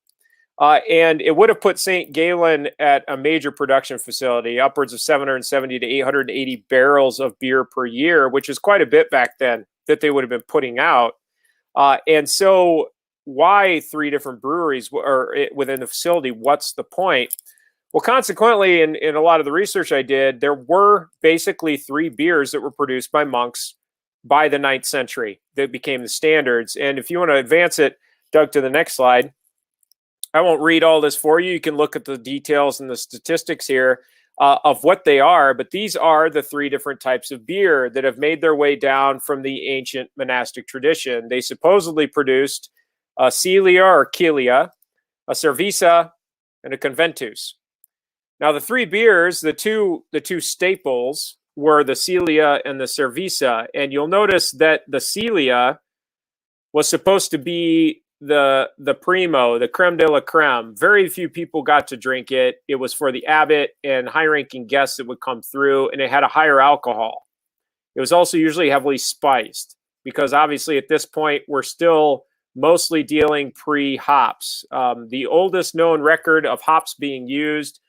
And it would have put St. Gallen at a major production facility, upwards of 770 to 880 barrels of beer per year, which is quite a bit back then that they would have been putting out. And so why 3 different breweries within the facility? What's the point? Well, consequently, in a lot of the research I did, there were basically 3 beers that were produced by monks by the 9th century that became the standards. And if you want to advance it, Doug, to the next slide, I won't read all this for you. You can look at the details and the statistics here of what they are, but these are the 3 different types of beer that have made their way down from the ancient monastic tradition. They supposedly produced a Celia or Cilia, a Cerveza, and a Conventus. Now, the 3 beers, the two staples were the Celia and the Cerveza, and you'll notice that the Celia was supposed to be the primo, the creme de la creme. Very few people got to drink it. It was for the abbot and high-ranking guests that would come through, and it had a higher alcohol. It was also usually heavily spiced because obviously at this point we're still mostly dealing pre-hops. The oldest known record of hops being used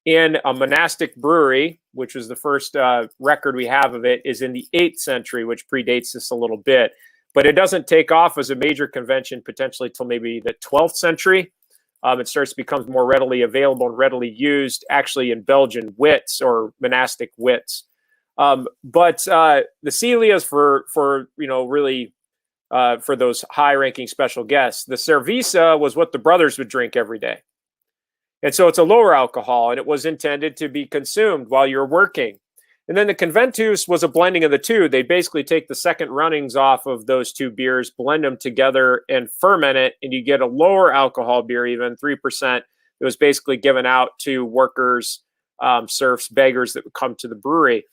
in a monastic brewery, which was the first record we have of it, is in the 8th century, which predates this a little bit. But it doesn't take off as a major convention potentially till maybe the 12th century. It starts to become more readily available and readily used actually in Belgian wits or monastic wits. But the Celias for really for those high-ranking special guests. The Cerveza was what the brothers would drink every day. And so it's a lower alcohol, and it was intended to be consumed while you're working. And then the Conventus was a blending of the two. They basically take the second runnings off of those 2 beers, blend them together, and ferment it, and you get a lower alcohol beer, even 3%. It was basically given out to workers, serfs, beggars that would come to the brewery.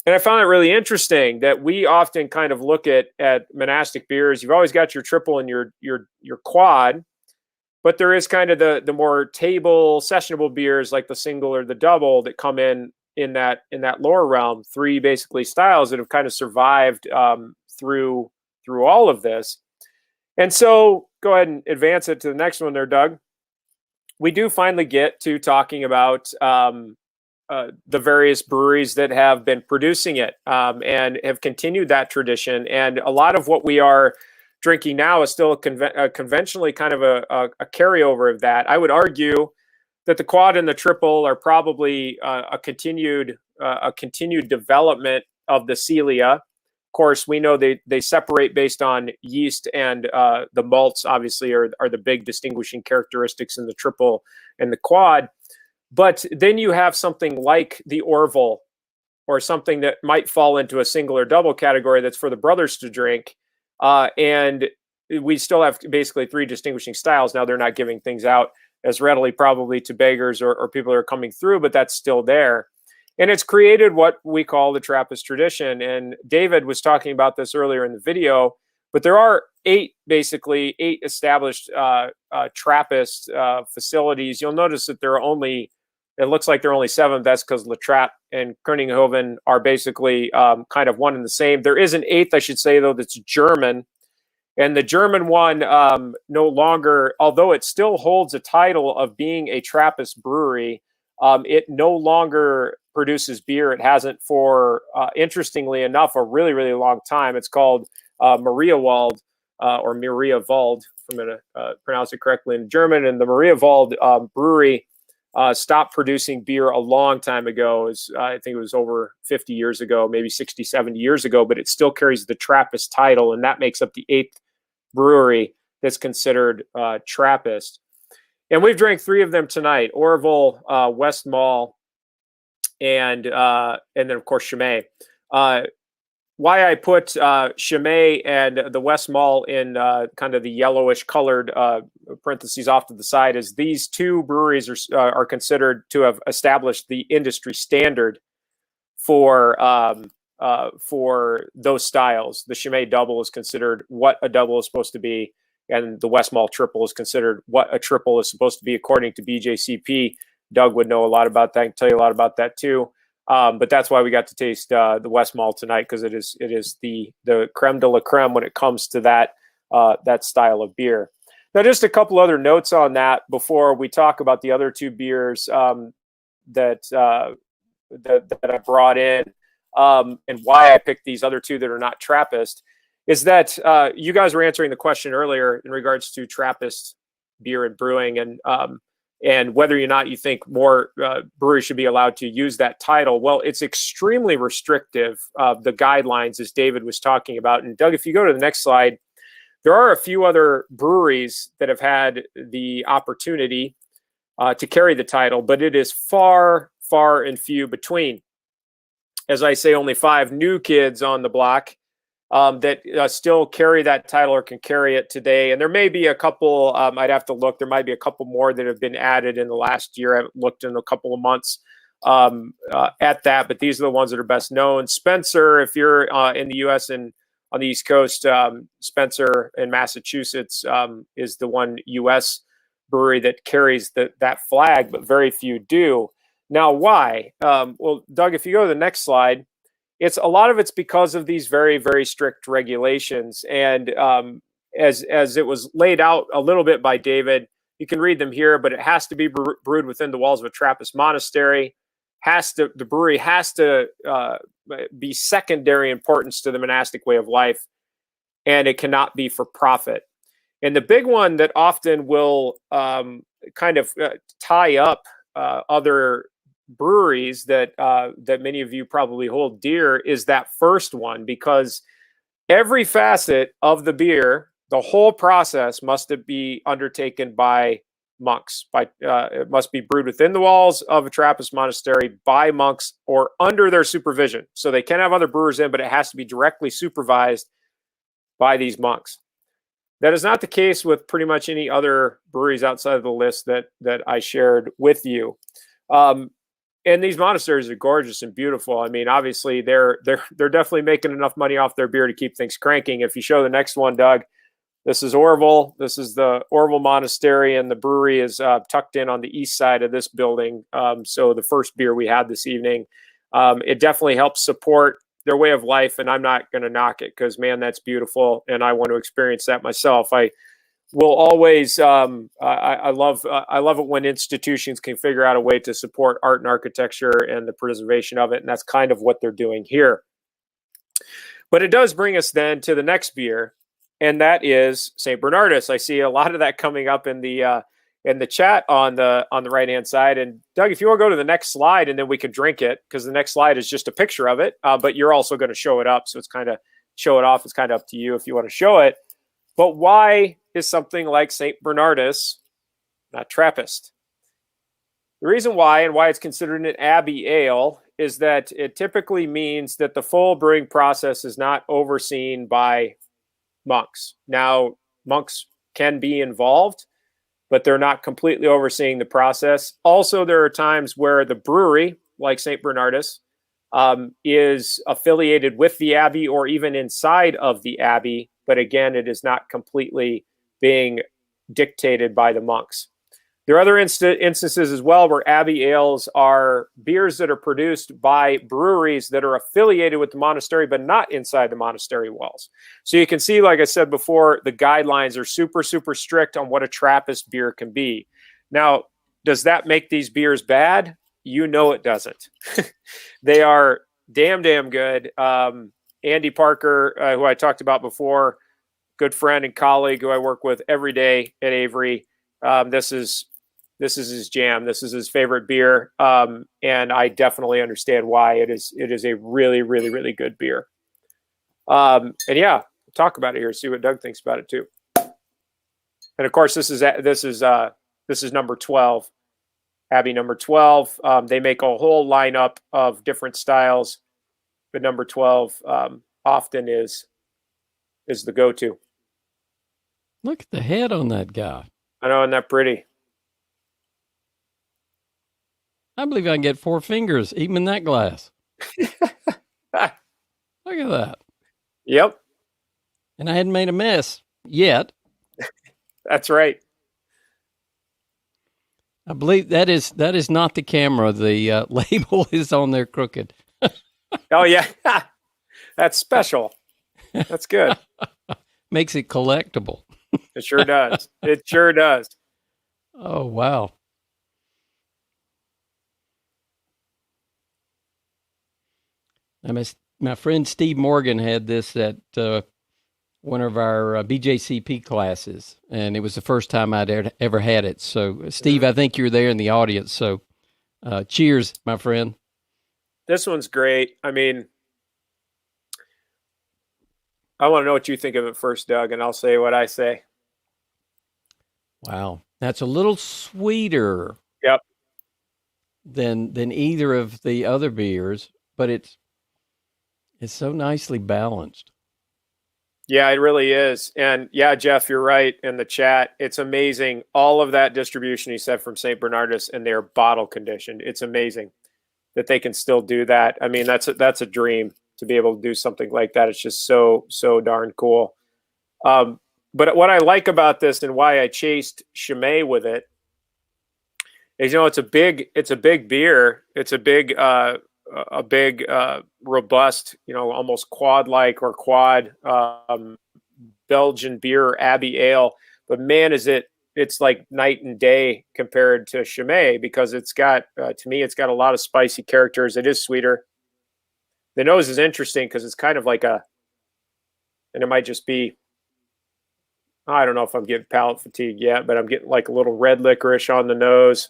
And I found it really interesting that we often kind of look at monastic beers. You've always got your triple and your quad, but there is kind of the more table sessionable beers like the single or the double that come in that lower realm. 3 basically styles that have kind of survived through all of this. And so go ahead and advance it to the next one there, Doug. We do finally get to talking about the various breweries that have been producing it and have continued that tradition. And a lot of what we are drinking now is still conventionally kind of a carryover of that. I would argue that the quad and the triple are probably a continued development of the Celia. Of course, we know they separate based on yeast, and the malts obviously are the big distinguishing characteristics in the triple and the quad. But then you have something like the Orval, or something that might fall into a single or double category that's for the brothers to drink. And we still have basically 3 distinguishing styles. Now, they're not giving things out as readily probably to beggars or people that are coming through, but that's still there. And it's created what we call the Trappist tradition. And David was talking about this earlier in the video, but there are 8 established Trappist facilities. You'll notice that it looks like there are only 7. That's because La Trappe and Könighoven are basically kind of one and the same. There is an 8th, I should say, though, that's German. And the German one no longer, although it still holds a title of being a Trappist brewery, it no longer produces beer. It hasn't for, interestingly enough, a really, really long time. It's called Mariawald or Mariawald, if I'm going to pronounce it correctly in German. And the Mariawald brewery stopped producing beer a long time ago. I think it was over 50 years ago, maybe 60, 70 years ago, but it still carries the Trappist title, and that makes up the 8th brewery that's considered Trappist. And we've drank 3 of them tonight: Orval, Westmalle, and then of course Chimay. Why I put Chimay and the Westmalle in kind of the yellowish colored parentheses off to the side is these 2 breweries are considered to have established the industry standard for those styles. The Chimay double is considered what a double is supposed to be, and the Westmalle triple is considered what a triple is supposed to be according to BJCP. Doug would know a lot about that. I can tell you a lot about that too. But that's why we got to taste the Westmalle tonight, because it is the creme de la creme when it comes to that style of beer. Now, just a couple other notes on that before we talk about the other 2 beers that I brought in, and why I picked these other 2 that are not Trappist, is that you guys were answering the question earlier in regards to Trappist beer and brewing, and whether or not you think more breweries should be allowed to use that title. Well, it's extremely restrictive, the guidelines, as David was talking about. And Doug, if you go to the next slide, there are a few other breweries that have had the opportunity to carry the title, but it is far, far and few between. As I say, only 5 new kids on the block that still carry that title or can carry it today. And there may be a couple, I'd have to look, there might be a couple more that have been added in the last year. I haven't looked in a couple of months at that, but these are the ones that are best known. Spencer, if you're in the US and on the East Coast, Spencer in Massachusetts is the one US brewery that carries that flag, but very few do. Now, why? Well, Doug, if you go to the next slide, a lot of it's because of these very, very strict regulations. And as it was laid out a little bit by David, you can read them here, but it has to be brewed within the walls of a Trappist monastery. The brewery has to be secondary importance to the monastic way of life, and it cannot be for profit. And the big one that often will kind of tie up other breweries that many of you probably hold dear is that first one, because every facet of the beer, the whole process must be undertaken by monks. It must be brewed within the walls of a Trappist monastery by monks or under their supervision. So they can have other brewers in, but it has to be directly supervised by these monks. That is not the case with pretty much any other breweries outside of the list that I shared with you. And these monasteries are gorgeous and beautiful. I mean, obviously, they're definitely making enough money off their beer to keep things cranking. If you show the next one, Doug, this is Orval. This is the Orval Monastery, and the brewery is tucked in on the east side of this building. So the first beer we had this evening, it definitely helps support their way of life, and I'm not going to knock it because, man, that's beautiful, and I want to experience that myself. I will always I love it when institutions can figure out a way to support art and architecture and the preservation of it, and that's kind of what they're doing here. But it does bring us then to the next beer, and that is St. Bernardus. I see a lot of that coming up in the chat on the right hand side. And Doug, if you want to go to the next slide, and then we could drink it, because the next slide is just a picture of it, but you're also going to show it up, so it's kind of show it off. It's kind of up to you if you want to show it. But why is something like St. Bernardus not Trappist? The reason why, and why it's considered an Abbey ale, is that it typically means that the full brewing process is not overseen by monks. Now, monks can be involved, but they're not completely overseeing the process. Also, there are times where the brewery, like St. Bernardus, is affiliated with the Abbey or even inside of the Abbey, but again, it is not completely being dictated by the monks. There are other instances as well where Abbey ales are beers that are produced by breweries that are affiliated with the monastery, but not inside the monastery walls. So you can see, like I said before, the guidelines are super, super strict on what a Trappist beer can be. Now, does that make these beers bad? You know it doesn't. They are damn good. Andy Parker, who I talked about before, good friend and colleague who I work with every day at Avery, this is his jam. This is his favorite beer, and I definitely understand why. It is a really, really, really good beer. And yeah, we'll talk about it here. See what Doug thinks about it too. And of course, this is This is number 12. Abbey number 12. They make a whole lineup of different styles, but number 12 often is the go-to. Look at the head on that guy. I know, isn't that pretty? I believe I can get 4 fingers, even in that glass. Look at that. Yep. And I hadn't made a mess yet. That's right. I believe that is not the camera. The label is on there crooked. Oh, yeah. That's special. That's good. Makes it collectible. It sure does. It sure does. Oh, wow. My friend Steve Morgan had this at one of our BJCP classes, and it was the first time I'd ever had it. So, Steve, I think you're there in the audience. So, cheers, my friend. This one's great. I mean, I want to know what you think of it first, Doug, and I'll say what I say. Wow. That's a little sweeter Yep. than either of the other beers, but it's so nicely balanced. Yeah, it really is. And yeah, Jeff, you're right in the chat. It's amazing. All of that distribution he said from St. Bernardus, and they're bottle conditioned. It's amazing that they can still do that. I mean, that's a dream to be able to do something like that. It's just so darn cool. But what I like about this and why I chased Chimay with it is, it's a big beer. It's a big robust, almost quad-like or quad Belgian beer, Abbey Ale. But man, it's like night and day compared to Chimay, because it's got, to me, it's got a lot of spicy characters. It is sweeter. The nose is interesting because it's kind of like and it might just be, I don't know if I'm getting palate fatigue yet, but I'm getting like a little red licorice on the nose.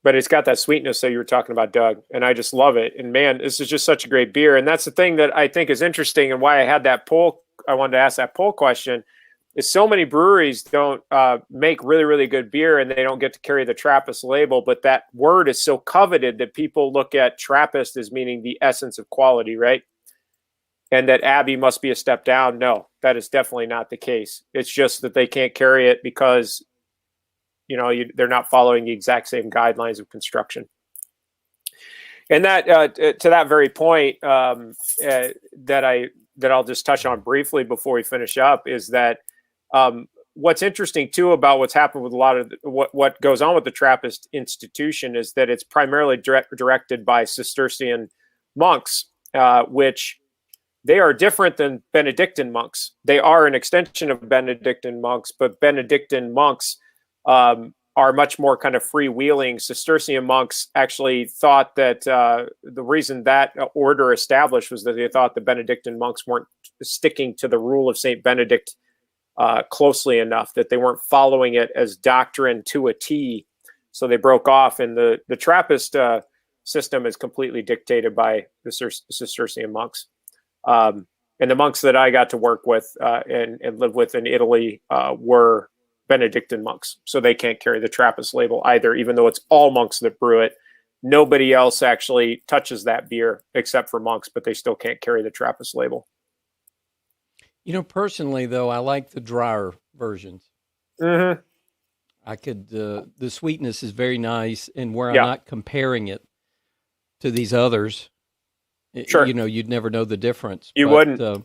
But it's got that sweetness that you were talking about, Doug, and I just love it. And man, this is just such a great beer. And that's the thing that I think is interesting, and why I had that poll. I wanted to ask that poll question. Is so many breweries don't make really, really good beer, and they don't get to carry the Trappist label. But that word is so coveted that people look at Trappist as meaning the essence of quality, right? And that Abbey must be a step down. No, that is definitely not the case. It's just that they can't carry it because they're not following the exact same guidelines of construction. And that to that very point that I'll just touch on briefly before we finish up is that what's interesting too about what's happened with a lot of what goes on with the Trappist institution is that it's primarily directed by Cistercian monks, which they are different than Benedictine monks. They are an extension of Benedictine monks, but Benedictine monks are much more kind of freewheeling. Cistercian monks actually thought that the reason that order established was that they thought the Benedictine monks weren't sticking to the rule of St. Benedict closely enough, that they weren't following it as doctrine to a T. So they broke off, and the Trappist system is completely dictated by the Cistercian monks. And the monks that I got to work with and live with in Italy were Benedictine monks. So they can't carry the Trappist label either, even though it's all monks that brew it. Nobody else actually touches that beer except for monks, but they still can't carry the Trappist label. Personally, though, I like the drier versions. Mm-hmm. I could, the sweetness is very nice, and where Yeah. I'm not comparing it to these others, Sure. You'd never know the difference. You wouldn't.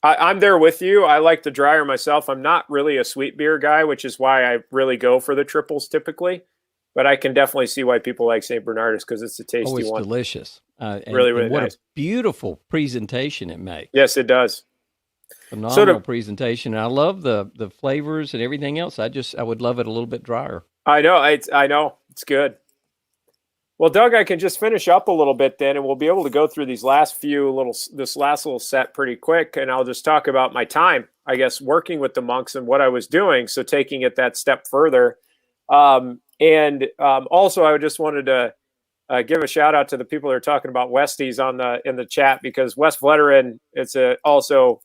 I'm there with you. I like the drier myself. I'm not really a sweet beer guy, which is why I really go for the triples typically. But I can definitely see why people like St. Bernardus, because it's a tasty it's one. Delicious. Really what nice. A beautiful presentation it makes. Yes, it does. Phenomenal presentation. I love the flavors and everything else. I would love it a little bit drier. I know. I know. It's good. Well, Doug, I can just finish up a little bit then, and we'll be able to go through this last little set pretty quick. And I'll just talk about my time, I guess, working with the monks and what I was doing. So taking it that step further. Also, I just wanted to give a shout out to the people that are talking about Westies in the chat, because West Veteran, it's also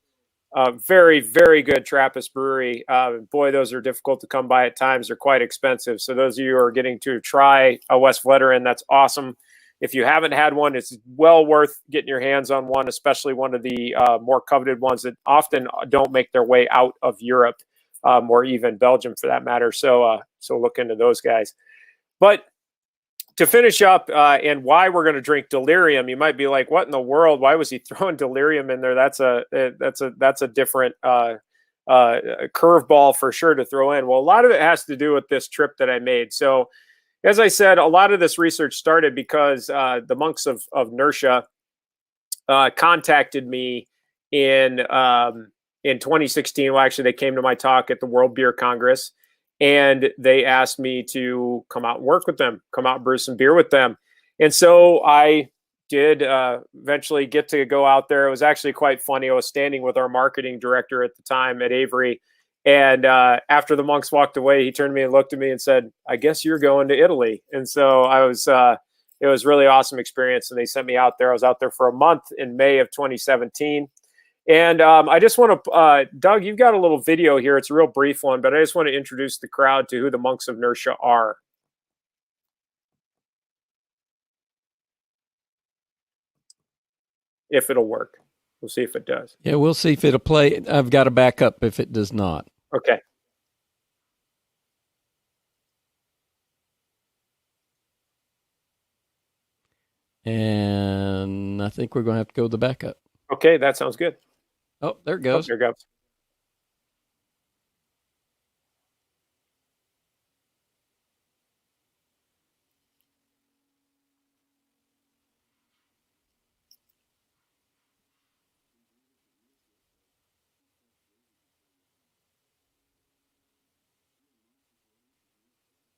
very, very good Trappist brewery. Boy, those are difficult to come by at times. They're quite expensive. So those of you who are getting to try a West Veteran, that's awesome. If you haven't had one, it's well worth getting your hands on one, especially one of the more coveted ones that often don't make their way out of Europe, or even Belgium for that matter. So look into those guys. But to finish up, and why we're going to drink Delirium, you might be like, "What in the world? Why was he throwing Delirium in there?" That's a different curveball for sure to throw in. Well, a lot of it has to do with this trip that I made. So, as I said, a lot of this research started because the monks of Nursia contacted me in 2016. Well, actually, they came to my talk at the World Beer Congress. And they asked me to come out and work with them, come out and brew some beer with them. And so I did eventually get to go out there. It was actually quite funny. I was standing with our marketing director at the time at Avery. And after the monks walked away, he turned to me and looked at me and said, "I guess you're going to Italy." And so it was a really awesome experience. And they sent me out there. I was out there for a month in May of 2017. And I just want to, Doug, you've got a little video here. It's a real brief one, but I just want to introduce the crowd to who the monks of Nursia are. If it'll work. We'll see if it does. Yeah, we'll see if it'll play. I've got to back up if it does not. Okay. And I think we're going to have to go to the backup. Okay, that sounds good. Oh, there it goes. Oh, there it goes.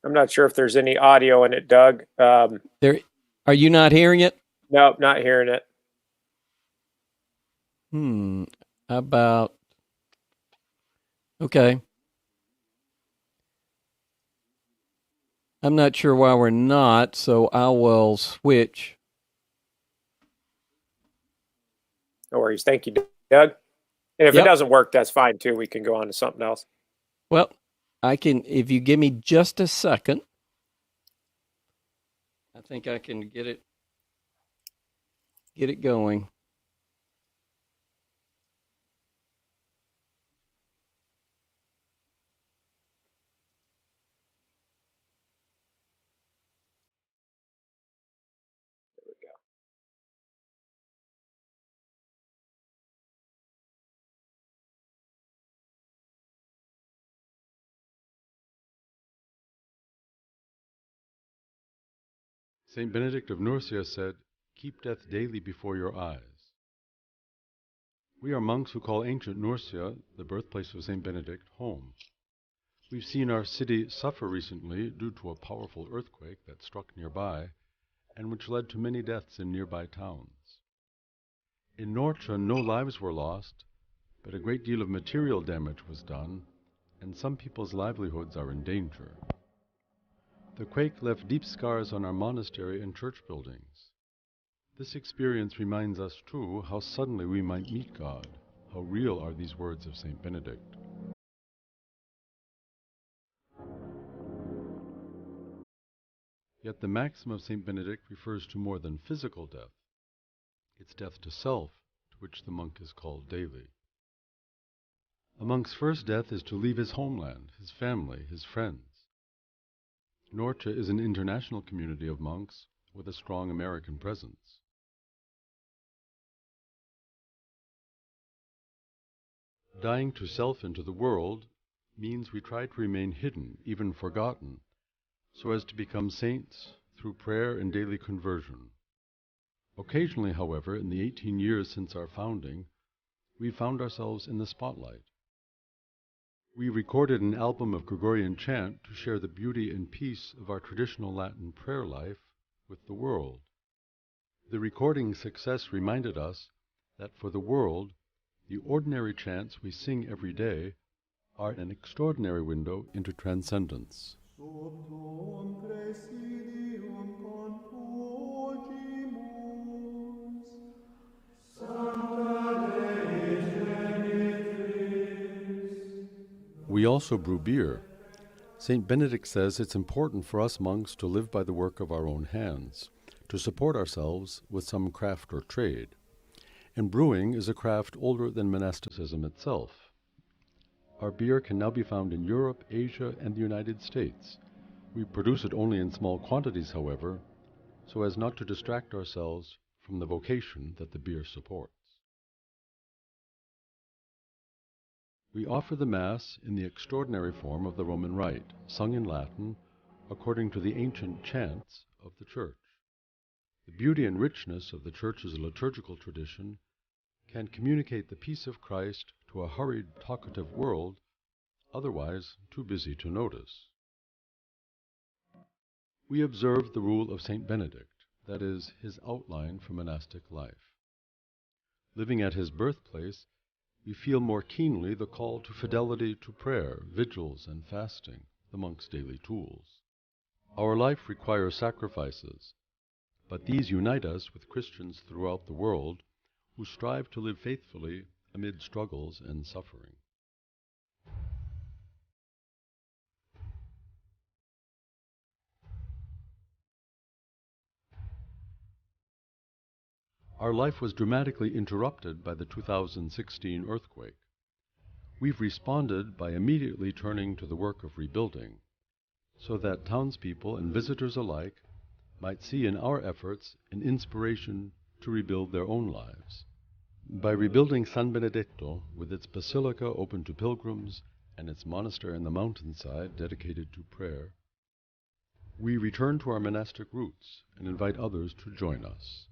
I'm not sure if there's any audio in it, Doug. There, are you not hearing it? Nope, not hearing it. How about, okay. I'm not sure why we're not, so I will switch. No worries. Thank you, Doug. And if it doesn't work, that's fine too. We can go on to something else. Well, I can, if you give me just a second, I think I can get it going. There we go. Saint Benedict of Nursia said, "Keep death daily before your eyes." We are monks who call ancient Nursia, the birthplace of Saint Benedict, home. We've seen our city suffer recently due to a powerful earthquake that struck nearby and which led to many deaths in nearby towns. In Nursia, no lives were lost, but a great deal of material damage was done, and some people's livelihoods are in danger. The quake left deep scars on our monastery and church buildings. This experience reminds us, too, how suddenly we might meet God. How real are these words of Saint Benedict. Yet the maxim of Saint Benedict refers to more than physical death. It's death to self, to which the monk is called daily. A monk's first death is to leave his homeland, his family, his friends. Nursia is an international community of monks with a strong American presence. Dying to self and to the world means we try to remain hidden, even forgotten, so as to become saints through prayer and daily conversion. Occasionally, however, in the 18 years since our founding, we found ourselves in the spotlight. We recorded an album of Gregorian chant to share the beauty and peace of our traditional Latin prayer life with the world. The recording's success reminded us that for the world, the ordinary chants we sing every day are an extraordinary window into transcendence. also brew beer. St. Benedict says it's important for us monks to live by the work of our own hands, to support ourselves with some craft or trade. And brewing is a craft older than monasticism itself. Our beer can now be found in Europe, Asia, and the United States. We produce it only in small quantities, however, so as not to distract ourselves from the vocation that the beer supports. We offer the Mass in the extraordinary form of the Roman Rite, sung in Latin, according to the ancient chants of the Church. The beauty and richness of the Church's liturgical tradition can communicate the peace of Christ to a hurried, talkative world, otherwise too busy to notice. We observe the rule of St. Benedict, that is, his outline for monastic life. Living at his birthplace, we feel more keenly the call to fidelity to prayer, vigils, and fasting, the monk's daily tools. Our life requires sacrifices, but these unite us with Christians throughout the world who strive to live faithfully amid struggles and suffering. Our life was dramatically interrupted by the 2016 earthquake. We've responded by immediately turning to the work of rebuilding, so that townspeople and visitors alike might see in our efforts an inspiration to rebuild their own lives. By rebuilding San Benedetto, with its basilica open to pilgrims and its monastery on the mountainside dedicated to prayer, we return to our monastic roots and invite others to join us.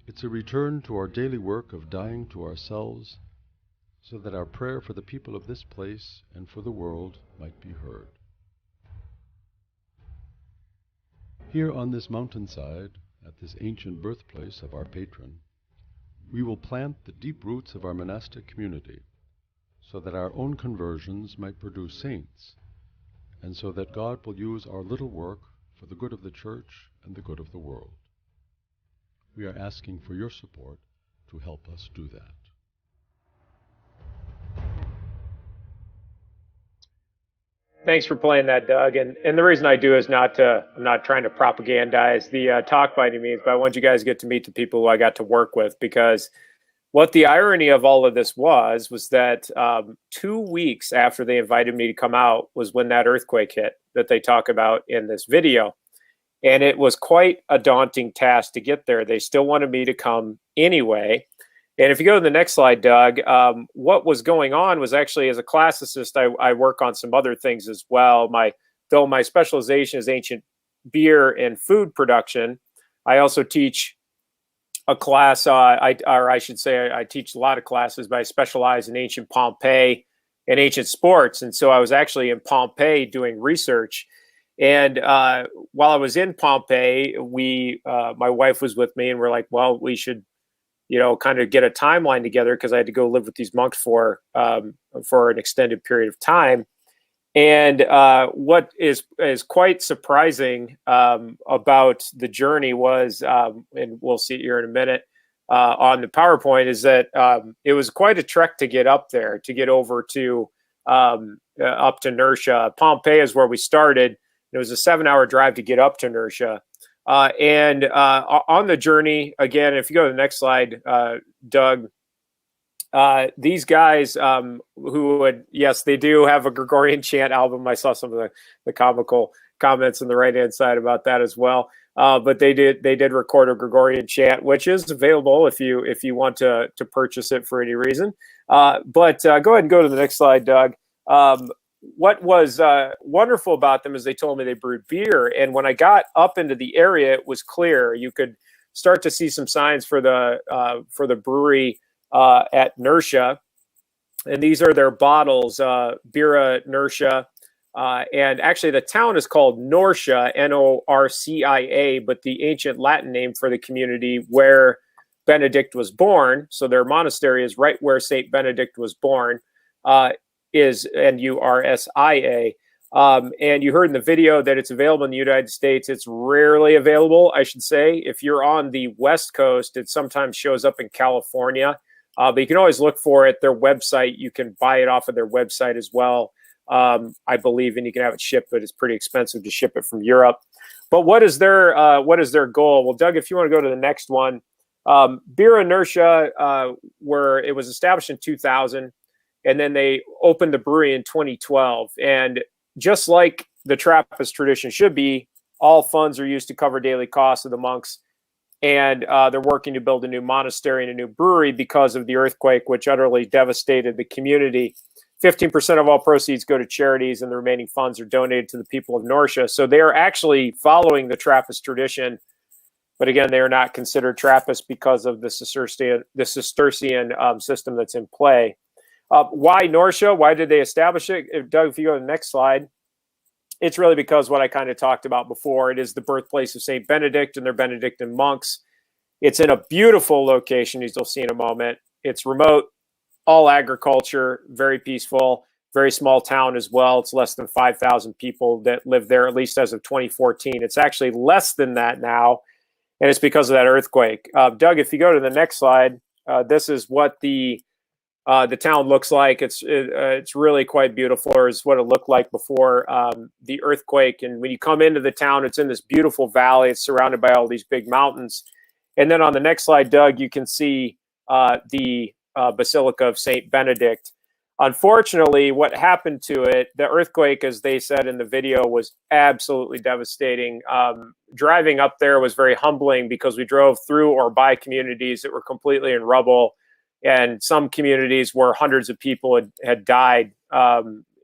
It's a return to our daily work of dying to ourselves so that our prayer for the people of this place and for the world might be heard. Here on this mountainside, at this ancient birthplace of our patron, we will plant the deep roots of our monastic community so that our own conversions might produce saints, and so that God will use our little work for the good of the Church and the good of the world. We are asking for your support to help us do that. Thanks for playing that, Doug. And the reason I do is I'm not trying to propagandize the talk by any means, but I want you guys to get to meet the people who I got to work with, because what the irony of all of this was that 2 weeks after they invited me to come out was when that earthquake hit that they talk about in this video. And it was quite a daunting task to get there. They still wanted me to come anyway. And if you go to the next slide, Doug, what was going on was actually, as a classicist, I work on some other things as well. Though my specialization is ancient beer and food production, I also teach a class, I teach a lot of classes, but I specialize in ancient Pompeii and ancient sports. And so I was actually in Pompeii doing research. And while I was in Pompeii, my wife was with me, and we're like, well, we should, kind of get a timeline together, because I had to go live with these monks for an extended period of time. And what is quite surprising about the journey was, and we'll see it here in a minute on the PowerPoint, is that it was quite a trek to get up there, to get over to up to Nursia. Pompeii is where we started. It was a 7-hour drive to get up to Nursia. And on the journey, again, if you go to the next slide, Doug, these guys who would, yes, they do have a Gregorian chant album. I saw some of the comical comments on the right-hand side about that as well. But they did record a Gregorian chant, which is available if you want to purchase it for any reason. But go ahead and go to the next slide, Doug. What was wonderful about them is they told me they brewed beer. And when I got up into the area, it was clear. You could start to see some signs for the brewery at Nursia. And these are their bottles, Bira Nursia. And actually, the town is called Nursia, Norcia, but the ancient Latin name for the community where Benedict was born, so their monastery is right where St. Benedict was born, is Nursia. And you heard in the video that it's available in the United States. It's rarely available, I should say. If you're on the West Coast, it sometimes shows up in California. But you can always look for it. Their website, you can buy it off of their website as well. I believe, and you can have it shipped, but it's pretty expensive to ship it from Europe. But what is their goal? Well, Doug, if you want to go to the next one, Beer and Nursia, it was established in 2000, and then they opened the brewery in 2012. And just like the Trappist tradition should be, all funds are used to cover daily costs of the monks. And they're working to build a new monastery and a new brewery because of the earthquake, which utterly devastated the community. 15% of all proceeds go to charities, and the remaining funds are donated to the people of Nursia. So they are actually following the Trappist tradition. But again, they are not considered Trappist because of the Cistercian system that's in play. Why Nursia? Why did they establish it? Doug, if you go to the next slide, it's really because what I kind of talked about before. It is the birthplace of St. Benedict and their Benedictine monks. It's in a beautiful location, as you'll see in a moment. It's remote, all agriculture, very peaceful, very small town as well. It's less than 5,000 people that live there, at least as of 2014. It's actually less than that now, and it's because of that earthquake. Doug, if you go to the next slide, this is what the town looks like. It's really quite beautiful, or is what it looked like before the earthquake. And when you come into the town, it's in this beautiful valley. It's surrounded by all these big mountains. And then on the next slide, Doug, you can see the Basilica of St. Benedict. Unfortunately, what happened to it, the earthquake, as they said in the video, was absolutely devastating. Driving up there was very humbling because we drove through or by communities that were completely in rubble. And some communities where hundreds of people had died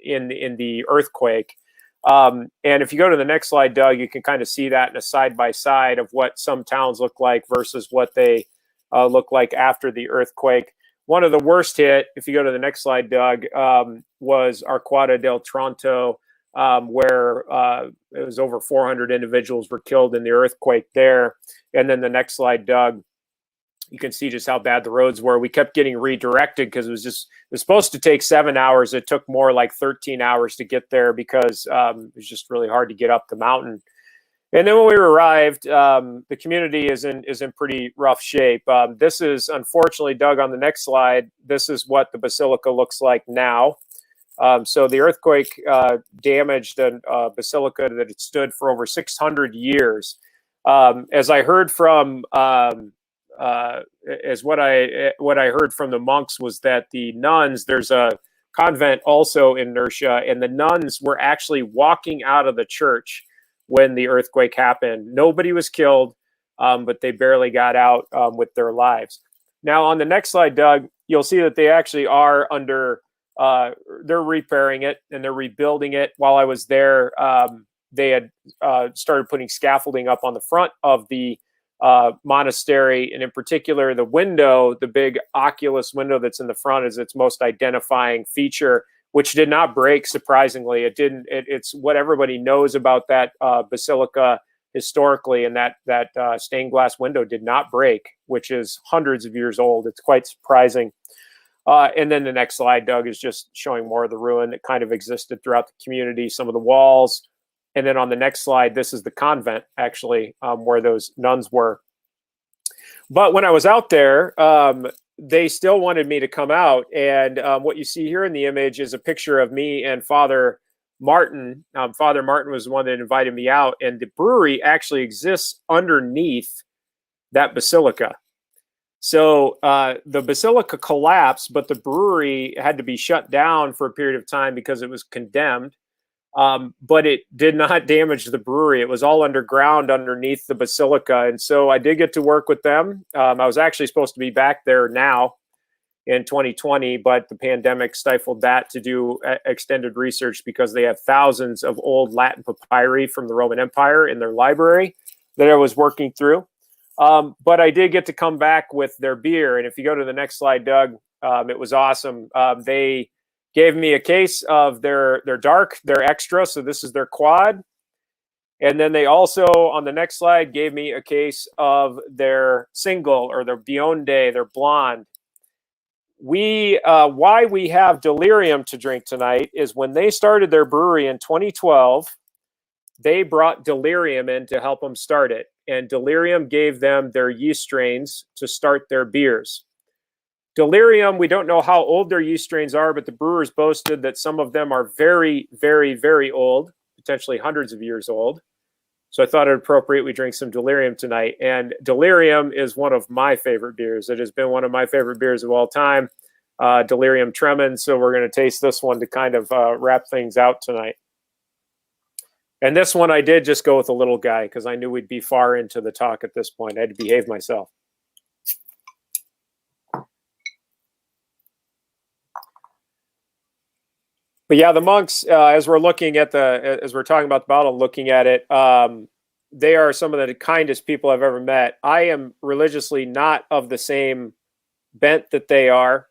in the earthquake. And if you go to the next slide, Doug, you can kind of see that in a side-by-side of what some towns look like versus what they look like after the earthquake. One of the worst hit, if you go to the next slide, Doug, was Arquata del Tronto, where it was over 400 individuals were killed in the earthquake there. And then the next slide, Doug, you can see just how bad the roads were. We kept getting redirected because it was supposed to take 7 hours. It took more like 13 hours to get there because it was just really hard to get up the mountain. And then when we arrived, the community is in pretty rough shape. This is, unfortunately, Doug, on the next slide, this is what the basilica looks like now. So the earthquake damaged a basilica that had stood for over 600 years. As I heard from what I heard from the monks was that the nuns, there's a convent also in Nursia, and the nuns were actually walking out of the church when the earthquake happened. Nobody was killed, but they barely got out with their lives. Now on the next slide, Doug, you'll see that they actually are under, they're repairing it and they're rebuilding it. While I was there, they had started putting scaffolding up on the front of the monastery, and in particular the window, the big oculus window that's in the front, is its most identifying feature, which did not break. Surprisingly, it didn't. It's what everybody knows about that basilica historically, and that stained glass window did not break, which is hundreds of years old. It's quite surprising. And then the next slide, Doug, is just showing more of the ruin that kind of existed throughout the community, some of the walls. And then on the next slide, this is the convent, actually, where those nuns were. But when I was out there, they still wanted me to come out. And what you see here in the image is a picture of me and Father Martin. Father Martin was the one that invited me out. And the brewery actually exists underneath that basilica. So the basilica collapsed, but the brewery had to be shut down for a period of time because it was condemned. But it did not damage the brewery. It was all underground underneath the basilica. And so I did get to work with them. I was actually supposed to be back there now in 2020, but the pandemic stifled that to do extended research because they have thousands of old Latin papyri from the Roman Empire in their library that I was working through. But I did get to come back with their beer. And if you go to the next slide, Doug, it was awesome. They gave me a case of their dark, their extra. So this is their quad. And then they also, on the next slide, gave me a case of their single, or their Bionde, their blonde. Why we have Delirium to drink tonight is when they started their brewery in 2012, they brought Delirium in to help them start it. And Delirium gave them their yeast strains to start their beers. Delirium, we don't know how old their yeast strains are, but the brewers boasted that some of them are very, very, very old, potentially hundreds of years old. So I thought it appropriate we drink some Delirium tonight. And Delirium is one of my favorite beers. It has been one of my favorite beers of all time, Delirium Tremens. So we're going to taste this one to kind of wrap things out tonight. And this one I did just go with a little guy because I knew we'd be far into the talk at this point. I had to behave myself. But yeah, the monks, as we're talking about the bottle, looking at it, they are some of the kindest people I've ever met. I am religiously not of the same bent that they are,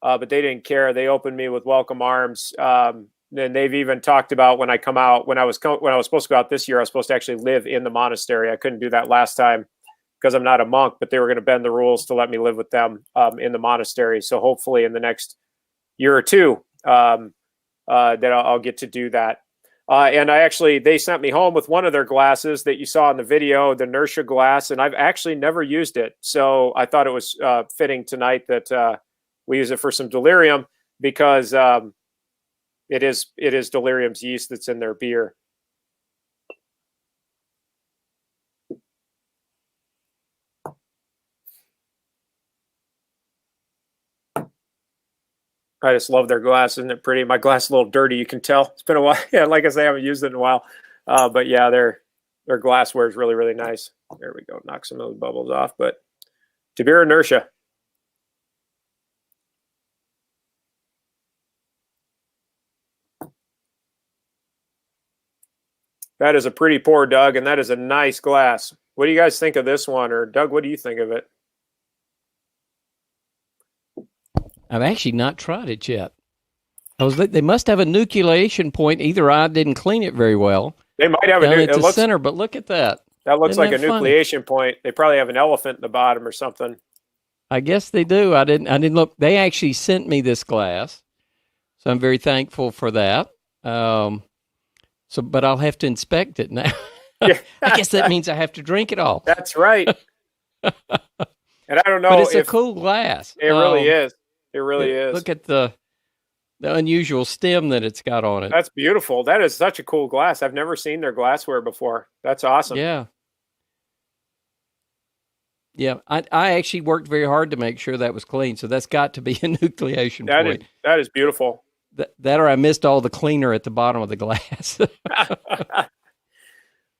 but they didn't care. They opened me with welcome arms. And they've even talked about when I come out, when I was supposed to go out this year, I was supposed to actually live in the monastery. I couldn't do that last time because I'm not a monk, but they were going to bend the rules to let me live with them in the monastery. So hopefully in the next year or two, that I'll get to do that. And they sent me home with one of their glasses that you saw in the video, the Nursia glass, and I've actually never used it. So I thought it was fitting tonight that we use it for some Delirium because it is Delirium's yeast that's in their beer. I just love their glass. Isn't it pretty? My glass is a little dirty. You can tell. It's been a while. Yeah, like I say, I haven't used it in a while. But yeah, their glassware is really, really nice. There we go. Knock some of those bubbles off. But Tabira Nursia. That is a pretty pour, Doug, and that is a nice glass. What do you guys think of this one? Or Doug, what do you think of it? I've actually not tried it yet. They must have a nucleation point. Either I didn't clean it very well. They might have at the center, but look at that. That looks like a nucleation point. They probably have an elephant in the bottom or something. I guess they do. I didn't look. They actually sent me this glass, so I'm very thankful for that. But I'll have to inspect it now. Yeah. I guess that means I have to drink it all. That's right. And I don't know. But it's a cool glass. It really is. It really is. Look at the unusual stem that it's got on it. That's beautiful. That is such a cool glass. I've never seen their glassware before. That's awesome. Yeah. Yeah, I actually worked very hard to make sure that was clean, so that's got to be a nucleation point. That is beautiful. That or I missed all the cleaner at the bottom of the glass.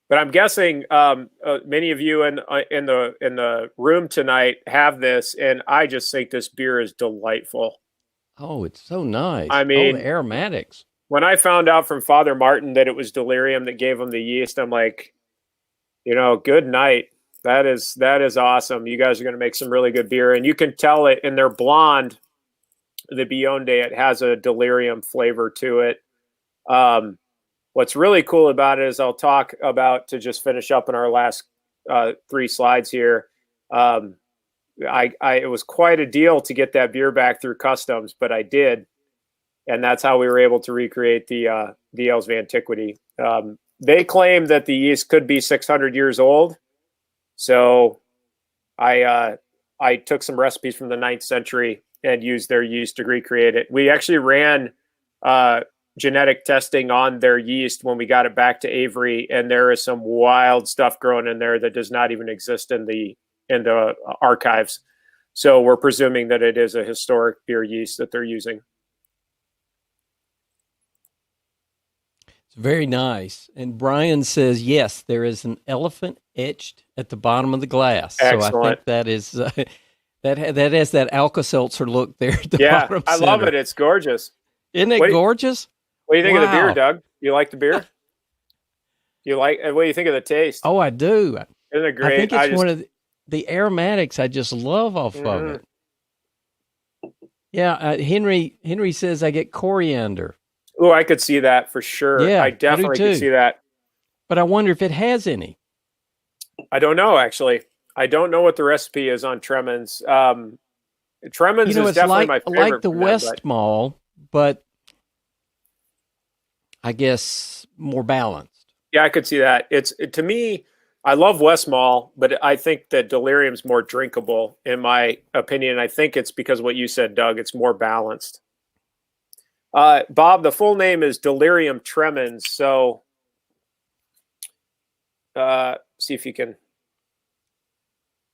But I'm guessing many of you in the room tonight have this, and I just think this beer is delightful. Oh, it's so nice. I mean, the aromatics. When I found out from Father Martin that it was Delirium that gave him the yeast, I'm like, good night. That is awesome. You guys are going to make some really good beer, and you can tell it in their blonde, the Beyonde. It has a Delirium flavor to it. What's really cool about it is I'll talk about, to just finish up in our last 3 slides here. It was quite a deal to get that beer back through customs, but I did. And that's how we were able to recreate the Ales of Antiquity. They claim that the yeast could be 600 years old. So I took some recipes from the 9th century and used their yeast to recreate it. We actually ran genetic testing on their yeast when we got it back to Avery, and there is some wild stuff growing in there that does not even exist in the archives. So we're presuming that it is a historic beer yeast that they're using. It's very nice. And Brian says, yes, there is an elephant etched at the bottom of the glass. Excellent. So I think that is that has that Alka-Seltzer look there at the bottom I center. love it. It's gorgeous. Isn't it gorgeous? What do you think of the beer, Doug? You like the beer? What do you think of the taste? Oh, I do. Isn't it great? I think it's one of the aromatics I just love off of it. Yeah, Henry says I get coriander. Oh, I could see that for sure. Yeah, I definitely could see that. But I wonder if it has any. I don't know, actually. I don't know what the recipe is on Tremens. Tremens is definitely my favorite. Like the Westmalle, but I guess more balanced. Yeah, I could see that. To me, I love Westmalle, but I think that Delirium's more drinkable, in my opinion. I think it's because of what you said, Doug. It's more balanced. Bob, the full name is Delirium Tremens. So see if you can.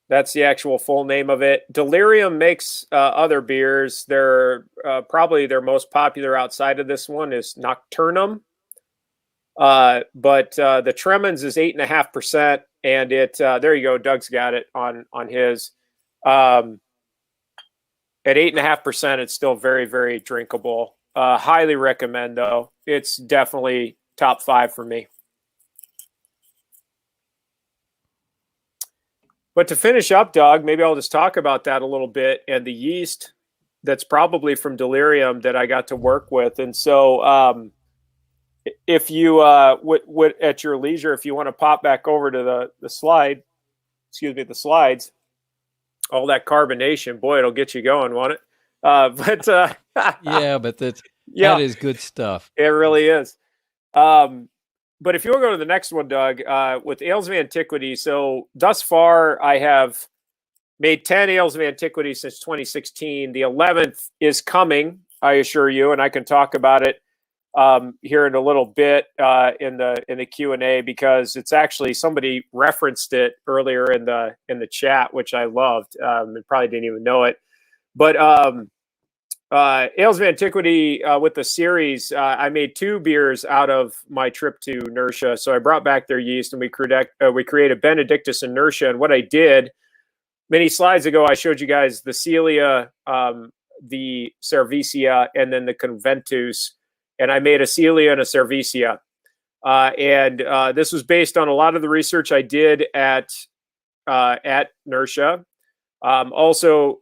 That's the actual full name of it. Delirium makes other beers. They're probably their most popular outside of this one is Nocturnum. But the Tremens is 8.5%, and it there you go. Doug's got it on his. At 8.5%, it's still very, very drinkable. Highly recommend, though. It's definitely top 5 for me. But to finish up, Doug, maybe I'll just talk about that a little bit and the yeast that's probably from Delirium that I got to work with. And so if you would at your leisure, if you want to pop back over to the slide, the slides, all that carbonation, boy, it'll get you going, won't it? Yeah, but that is good stuff. It really is. But if you want to go to the next one, Doug, with Ales of Antiquity, so thus far I have made 10 Ales of Antiquity since 2016. The 11th is coming, I assure you, and I can talk about it here in a little bit in the Q&A, because it's actually somebody referenced it earlier in the chat, which I loved. And probably didn't even know it, but Ales of Antiquity with the series, I made 2 beers out of my trip to Nursia. So I brought back their yeast, and we created Benedictus and Nursia. And what I did many slides ago, I showed you guys the Celia, the Cervicia, and then the Conventus. And I made a Celia and a Cervicia. And this was based on a lot of the research I did at Nursia. Also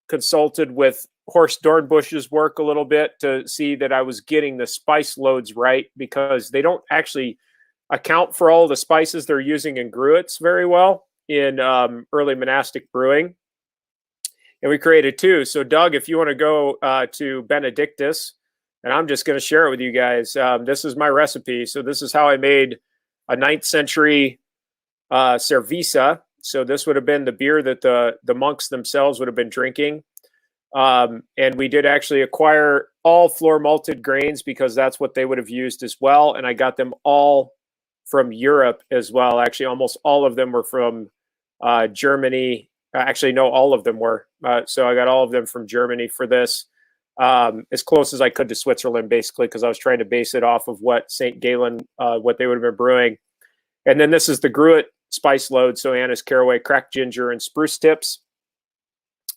consulted with Horst Dornbusch's work a little bit to see that I was getting the spice loads right, because they don't actually account for all the spices they're using in gruits very well in early monastic brewing. And we created 2. So Doug, if you want to go to Benedictus, and I'm just going to share it with you guys. This is my recipe. So this is how I made a 9th century Cerveza. So this would have been the beer that the monks themselves would have been drinking. And we did actually acquire all floor malted grains, because that's what they would have used as well. And I got them all from Europe as well. Actually, almost all of them were from Germany. Actually, no, all of them were. So I got all of them from Germany for this, as close as I could to Switzerland, basically, because I was trying to base it off of what St. Gallen, what they would have been brewing. And then this is the gruit spice load. So anise, caraway, cracked ginger, and spruce tips.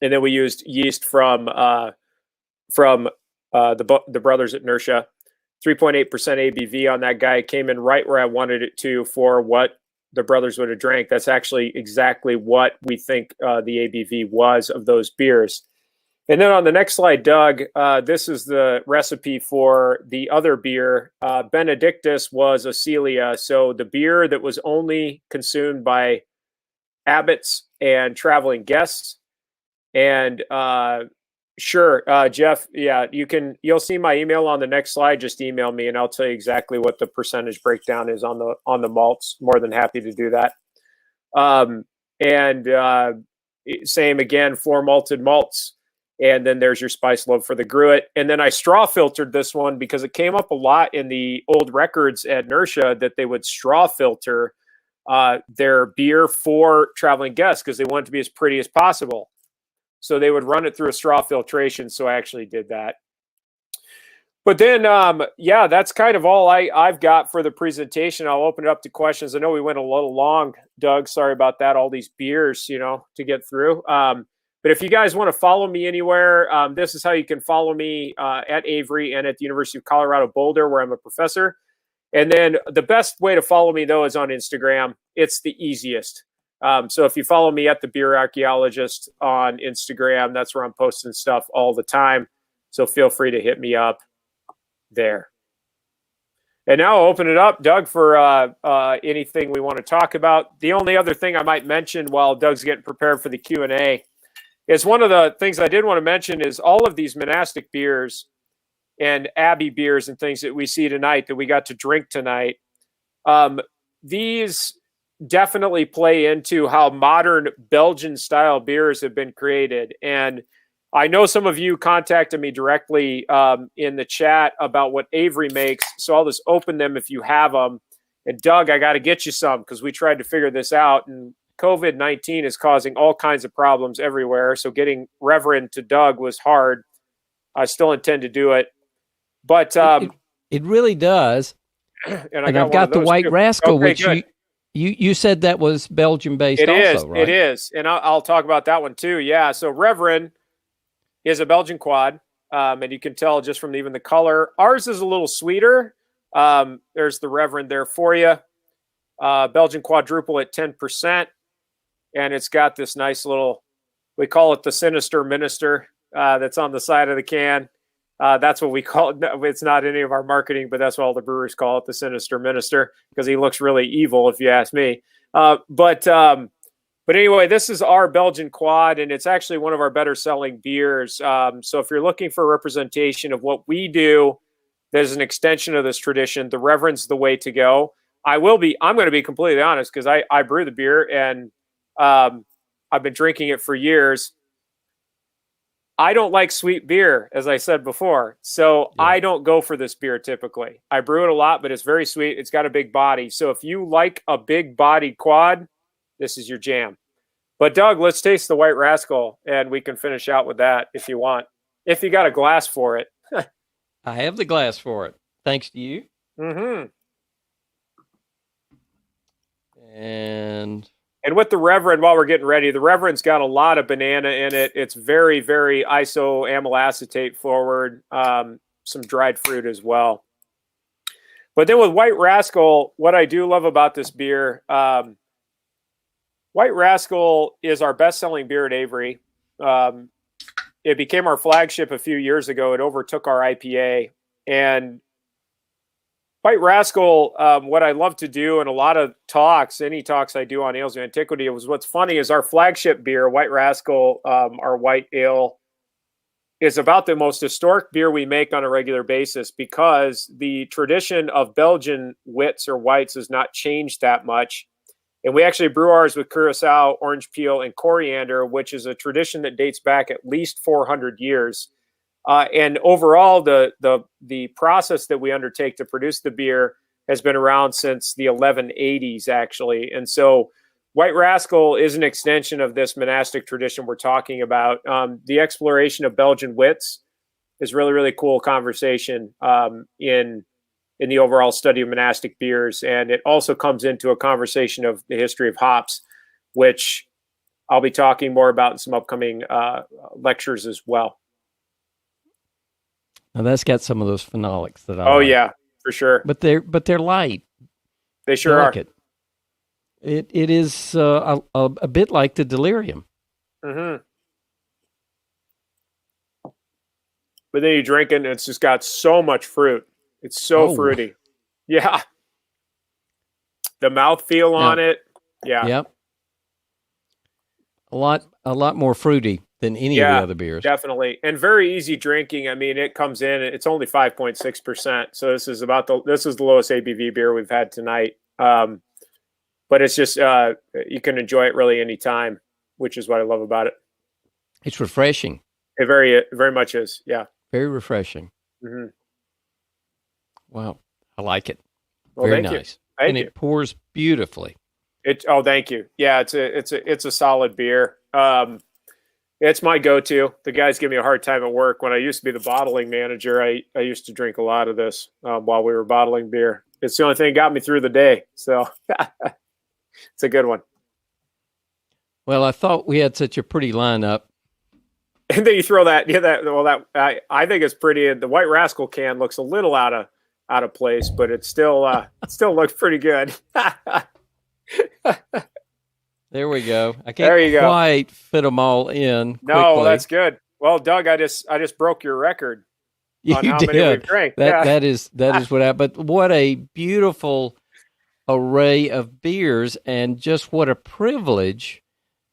And then we used yeast from the brothers at Nursia. 3.8% ABV on that guy. Came in right where I wanted it to for what the brothers would have drank. That's actually exactly what we think the ABV was of those beers. And then on the next slide, Doug, this is the recipe for the other beer. Benedictus was a Celia. So the beer that was only consumed by abbots and traveling guests. And sure, Jeff, yeah, you'll see my email on the next slide. Just email me and I'll tell you exactly what the percentage breakdown is on the malts. More than happy to do that. Same again, 4 malted malts. And then there's your spice load for the gruit. And then I straw filtered this one because it came up a lot in the old records at Nursia that they would straw filter their beer for traveling guests because they want it to be as pretty as possible. So they would run it through a straw filtration. So I actually did that. But then, yeah, that's kind of all I've got for the presentation. I'll open it up to questions. I know we went a little long, Doug. Sorry about that. All these beers, to get through. But if you guys want to follow me anywhere, this is how you can follow me at Avery and at the University of Colorado Boulder, where I'm a professor. And then the best way to follow me, though, is on Instagram. It's the easiest. So if you follow me at the Beer Archeologist on Instagram, that's where I'm posting stuff all the time. So feel free to hit me up there. And now I'll open it up, Doug, for anything we want to talk about. The only other thing I might mention while Doug's getting prepared for the Q&A is one of the things I did want to mention is all of these monastic beers and abbey beers and things that we see tonight that we got to drink tonight. These definitely play into how modern Belgian style beers have been created. And I know some of you contacted me directly in the chat about what Avery makes. So I'll just open them if you have them. And Doug, I got to get you some because we tried to figure this out. And COVID-19 is causing all kinds of problems everywhere. So getting Reverend to Doug was hard. I still intend to do it. But it really does. And I've got the White Rascal, okay, which you said that was Belgian-based also, right? It is. And I'll talk about that one too. Yeah. So Reverend is a Belgian quad. And you can tell just from even the color. Ours is a little sweeter. There's the Reverend there for you. Belgian quadruple at 10%. And it's got this nice little, we call it the Sinister Minister that's on the side of the can. That's what we call it. It's not any of our marketing, but that's what all the brewers call it, the Sinister Minister, because he looks really evil, if you ask me. But anyway, this is our Belgian quad, and it's actually one of our better selling beers. So if you're looking for a representation of what we do, there's an extension of this tradition. The Reverend's the way to go. I'm going to be completely honest, because I brew the beer, and I've been drinking it for years. I don't like sweet beer, as I said before. So yeah. I don't go for this beer typically. I brew it a lot, but it's very sweet. It's got a big body. So if you like a big bodied quad, this is your jam. But Doug, let's taste the White Rascal, and we can finish out with that if you want. If you got a glass for it. I have the glass for it. Thanks to you. Mm-hmm. And with the Reverend, while we're getting ready, the Reverend's got a lot of banana in it. It's very, very isoamyl acetate forward, some dried fruit as well. But then with White Rascal, what I do love about this beer, White Rascal is our best-selling beer at Avery. It became our flagship a few years ago. It overtook our IPA. And White Rascal, what I love to do in a lot of talks, any talks I do on ales of antiquity, was what's funny is our flagship beer, White Rascal, our white ale, is about the most historic beer we make on a regular basis because the tradition of Belgian wits or whites has not changed that much. And we actually brew ours with curacao, orange peel, and coriander, which is a tradition that dates back at least 400 years. And overall, the process that we undertake to produce the beer has been around since the 1180s, actually. And so White Rascal is an extension of this monastic tradition we're talking about. The exploration of Belgian wits is really, really cool conversation in the overall study of monastic beers. And it also comes into a conversation of the history of hops, which I'll be talking more about in some upcoming lectures as well. Now that's got some of those phenolics that I like. Yeah, for sure. But they're light. They sure are. It is a bit like the Delirium. Mm-hmm. But then you drink it, and it's just got so much fruit. It's so fruity. Yeah. The mouthfeel on it. Yeah. Yep. A lot more fruity than any of the other beers. Definitely. And very easy drinking. I mean, it comes in, it's only 5.6%. So this is the lowest ABV beer we've had tonight. But it's just, you can enjoy it really anytime, which is what I love about it. It's refreshing. It very, very much is. Yeah. Very refreshing. Mm-hmm. Wow. I like it. Well, very nice. Thank you. It pours beautifully. Thank you. Yeah, it's a solid beer. It's my go-to. The guys give me a hard time at work. When I used to be the bottling manager, I used to drink a lot of this while we were bottling beer. It's the only thing that got me through the day. So it's a good one. Well, I thought we had such a pretty lineup. And then you throw that. I think it's pretty. The White Rascal can looks a little out of place, but it still looks pretty good. There we go. I can't quite fit them all in quickly. No, that's good. Well, Doug, I just broke your record on how many we've drank. That is what happened. But what a beautiful array of beers, and just what a privilege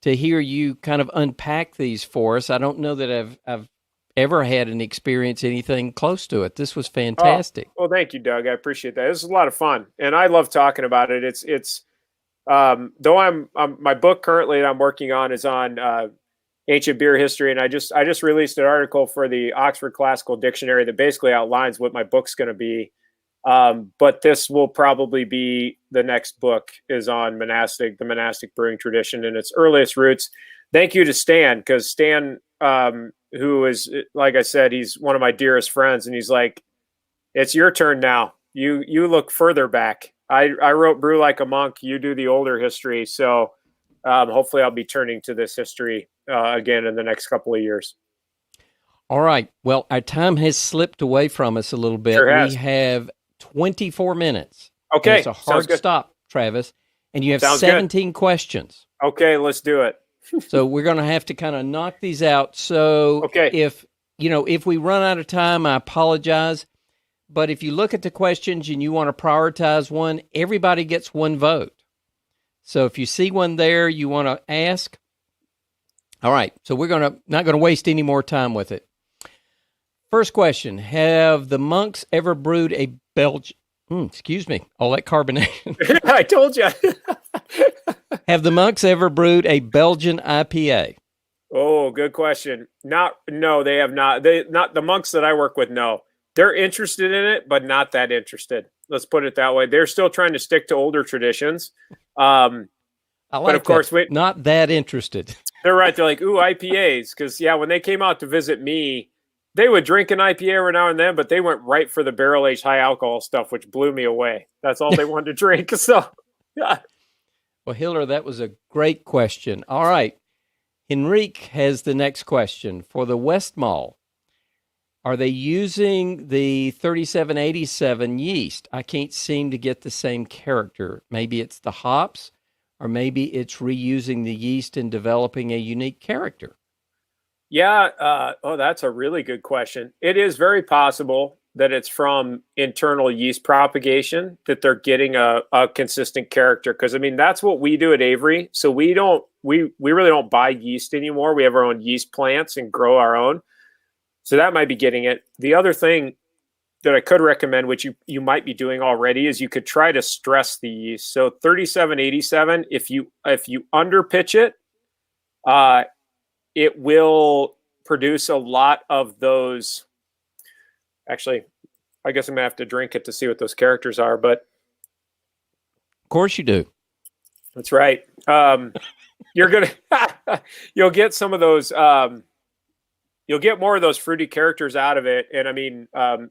to hear you kind of unpack these for us. I don't know that I've ever had an experience anything close to it. This was fantastic. Well, thank you, Doug. I appreciate that. This is a lot of fun, and I love talking about it. It's Though my book currently that I'm working on is on ancient beer history, and I just released an article for the Oxford Classical Dictionary that basically outlines what my book's going to be. But this will probably be the next book is on the monastic brewing tradition in its earliest roots. Thank you to Stan, because Stan, who is, like I said, he's one of my dearest friends, and he's like, it's your turn now. You look further back. I wrote Brew Like a Monk. You do the older history. So hopefully I'll be turning to this history again in the next couple of years. All right. Well, our time has slipped away from us a little bit. Sure has. We have 24 minutes. Okay. It's a hard stop, Travis. And you have Sounds 17 questions. Okay, let's do it. So we're going to have to kind of knock these out. So okay. if we run out of time, I apologize. But if you look at the questions and you want to prioritize one, everybody gets one vote. So if you see one there you want to ask, all right. So we're not going to waste any more time with it. First question: have the monks ever brewed a Belgian? Excuse me, all that carbonation. I told you. Have the monks ever brewed a Belgian IPA? Oh, good question. No, they have not. Not the monks that I work with. No. They're interested in it, but not that interested. Let's put it that way. They're still trying to stick to older traditions. But of course, not that interested. They're right. They're like, ooh, IPAs. Because, when they came out to visit me, they would drink an IPA every now and then, but they went right for the barrel-aged high alcohol stuff, which blew me away. That's all they wanted to drink. So, yeah. Well, Hiller, that was a great question. All right. Henrique has the next question. For the Westmalle, are they using the 3787 yeast? I can't seem to get the same character. Maybe it's the hops, or maybe it's reusing the yeast and developing a unique character. Yeah. That's a really good question. It is very possible that it's from internal yeast propagation that they're getting a consistent character. Because that's what we do at Avery. So we really don't buy yeast anymore. We have our own yeast plants and grow our own. So that might be getting it. The other thing that I could recommend, which you might be doing already, is you could try to stress the yeast. So 3787, if you underpitch it, it will produce a lot of those. Actually, I guess I'm gonna have to drink it to see what those characters are, but of course you do. That's right. You'll get some of those. You'll get more of those fruity characters out of it. And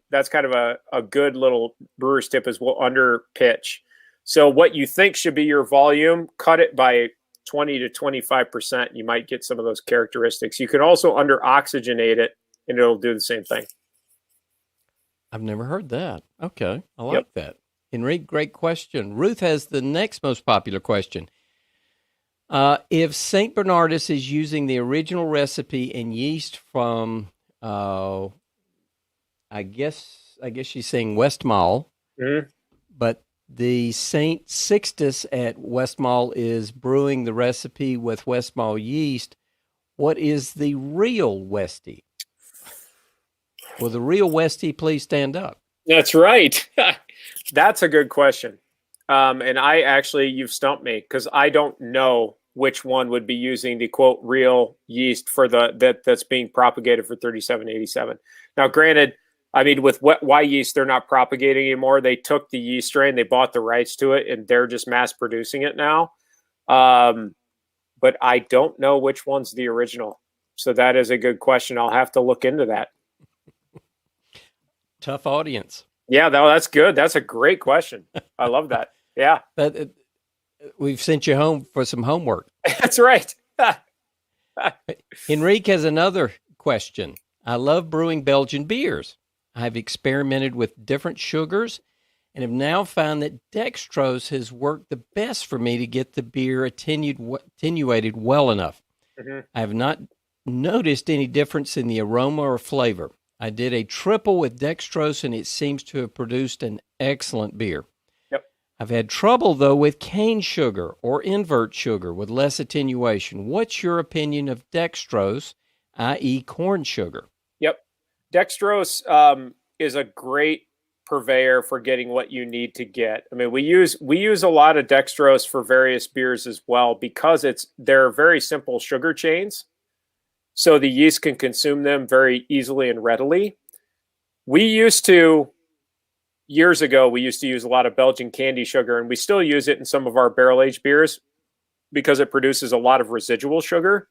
that's kind of a good little brewer's tip is we'll under pitch. So what you think should be your volume, cut it by 20 to 25%. You might get some of those characteristics. You can also under oxygenate it and it'll do the same thing. I've never heard that. Okay. I like that. Enrique, great question. Ruth has the next most popular question. If St. Bernardus is using the original recipe and yeast from, I guess she's saying Westmalle, but the St. Sixtus at Westmalle is brewing the recipe with Westmalle yeast, what is the real Westie? Will the real Westie please stand up? That's right. That's a good question. And you've stumped me because I don't know which one would be using the quote real yeast for that's being propagated for 3787. Now, granted, with Y yeast, they're not propagating anymore. They took the yeast strain, they bought the rights to it, and they're just mass producing it now. But I don't know which one's the original. So that is a good question. I'll have to look into that. Tough audience. Yeah, that's good. That's a great question. I love that. Yeah. We've sent you home for some homework. That's right. Enrique has another question. I love brewing Belgian beers. I've experimented with different sugars and have now found that dextrose has worked the best for me to get the beer attenuated well enough. Mm-hmm. I have not noticed any difference in the aroma or flavor. I did a triple with dextrose, and it seems to have produced an excellent beer. Yep. I've had trouble, though, with cane sugar or invert sugar with less attenuation. What's your opinion of dextrose, i.e. corn sugar? Yep. Dextrose is a great purveyor for getting what you need to get. I mean, we use a lot of dextrose for various beers as well because they're very simple sugar chains, so the yeast can consume them very easily and readily. Years ago, we used to use a lot of Belgian candy sugar, and we still use it in some of our barrel-aged beers because it produces a lot of residual sugar.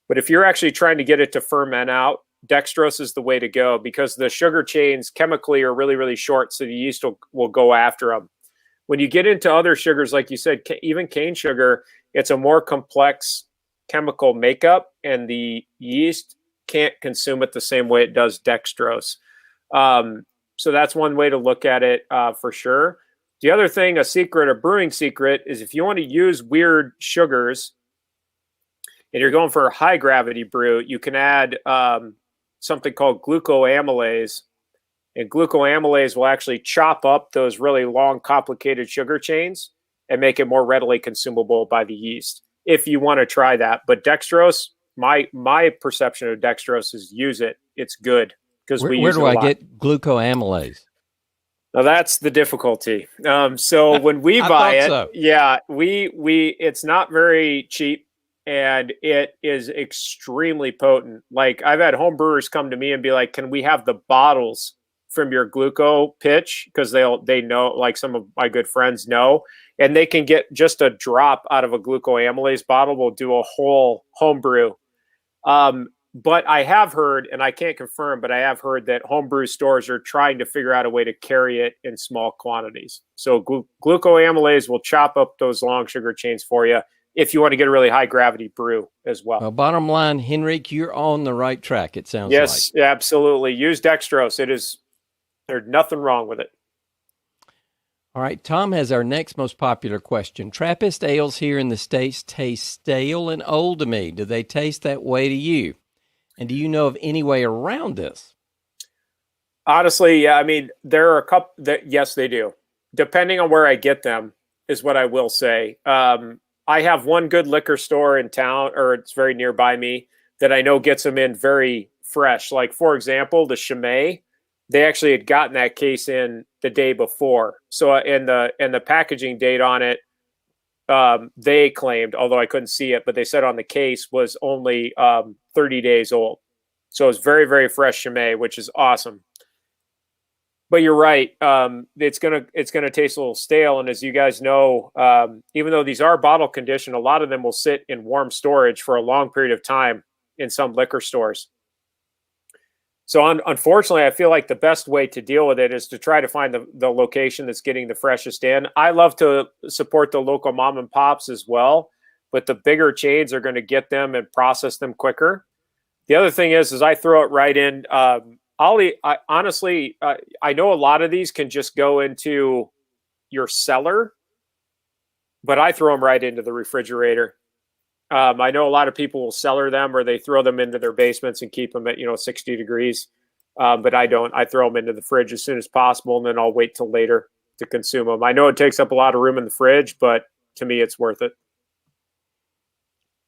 But if you're actually trying to get it to ferment out, dextrose is the way to go because the sugar chains chemically are really, really short, so the yeast will go after them. When you get into other sugars, like you said, even cane sugar, it's a more complex chemical makeup, and the yeast can't consume it the same way it does dextrose. So that's one way to look at it for sure. The other thing, a brewing secret, is if you want to use weird sugars and you're going for a high gravity brew, you can add something called glucoamylase. And glucoamylase will actually chop up those really long, complicated sugar chains and make it more readily consumable by the yeast, if you want to try that. But dextrose, my perception of dextrose is use it. It's good. Where do I get glucoamylase? Now that's the difficulty. So when we buy it, so. Yeah, it's not very cheap, and it is extremely potent. Like, I've had home brewers come to me and be like, "Can we have the bottles from your gluco pitch?" Because they know, like some of my good friends know, and they can get just a drop out of a glucoamylase bottle. Will do a whole home brew. But I have heard, and I can't confirm, but I have heard that homebrew stores are trying to figure out a way to carry it in small quantities. So glucoamylase will chop up those long sugar chains for you if you want to get a really high gravity brew as well. Well, bottom line, Henrik, you're on the right track, it sounds like. Yes, absolutely. Use dextrose. There's nothing wrong with it. All right, Tom has our next most popular question. Trappist ales here in the States taste stale and old to me. Do they taste that way to you? And do you know of any way around this? Honestly, yeah. I mean, there are a couple that, yes, they do. Depending on where I get them is what I will say. I have one good liquor store in town, or it's very nearby me, that I know gets them in very fresh. Like, for example, the Chimay, they actually had gotten that case in the day before. So and the packaging date on it, they claimed, although I couldn't see it, but they said on the case was only 30 days old. So it's very, very fresh Chimay, which is awesome. But you're right. It's gonna taste a little stale. And as you guys know, even though these are bottle conditioned, a lot of them will sit in warm storage for a long period of time in some liquor stores. So unfortunately, I feel like the best way to deal with it is to try to find the location that's getting the freshest in. I love to support the local mom and pops as well, but the bigger chains are going to get them and process them quicker. The other thing is I throw it right in. Honestly, I know a lot of these can just go into your cellar, but I throw them right into the refrigerator. I know a lot of people will cellar them, or they throw them into their basements and keep them at 60 degrees. But I don't. I throw them into the fridge as soon as possible, and then I'll wait till later to consume them. I know it takes up a lot of room in the fridge, but to me, it's worth it.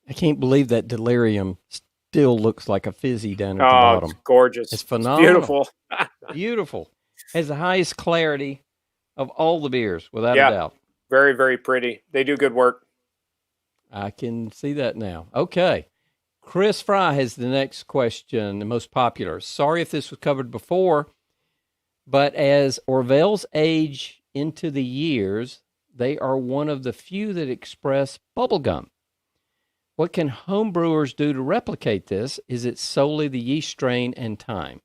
I can't believe that Delirium still looks like a fizzy down at the bottom. It's gorgeous. It's phenomenal. It's beautiful. Beautiful. Has the highest clarity of all the beers, without a doubt. Very, very pretty. They do good work. I can see that now. Okay. Chris Fry has the next question, the most popular. Sorry if this was covered before, but as Orvals age into the years, they are one of the few that express bubblegum. What can homebrewers do to replicate this? Is it solely the yeast strain and time?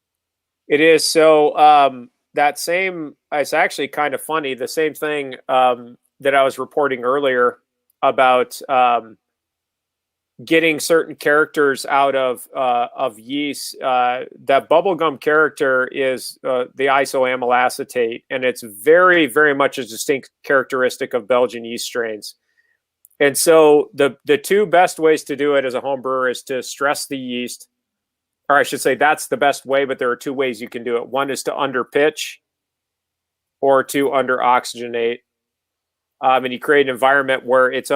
It is. So it's actually kind of funny. The same thing that I was reporting earlier about getting certain characters out of yeast. That bubblegum character is the isoamyl acetate, and it's very, very much a distinct characteristic of Belgian yeast strains. And so the two best ways to do it as a home brewer is to stress the yeast, or I should say that's the best way, but there are two ways you can do it. One is to underpitch or to under-oxygenate. And you create an environment where it's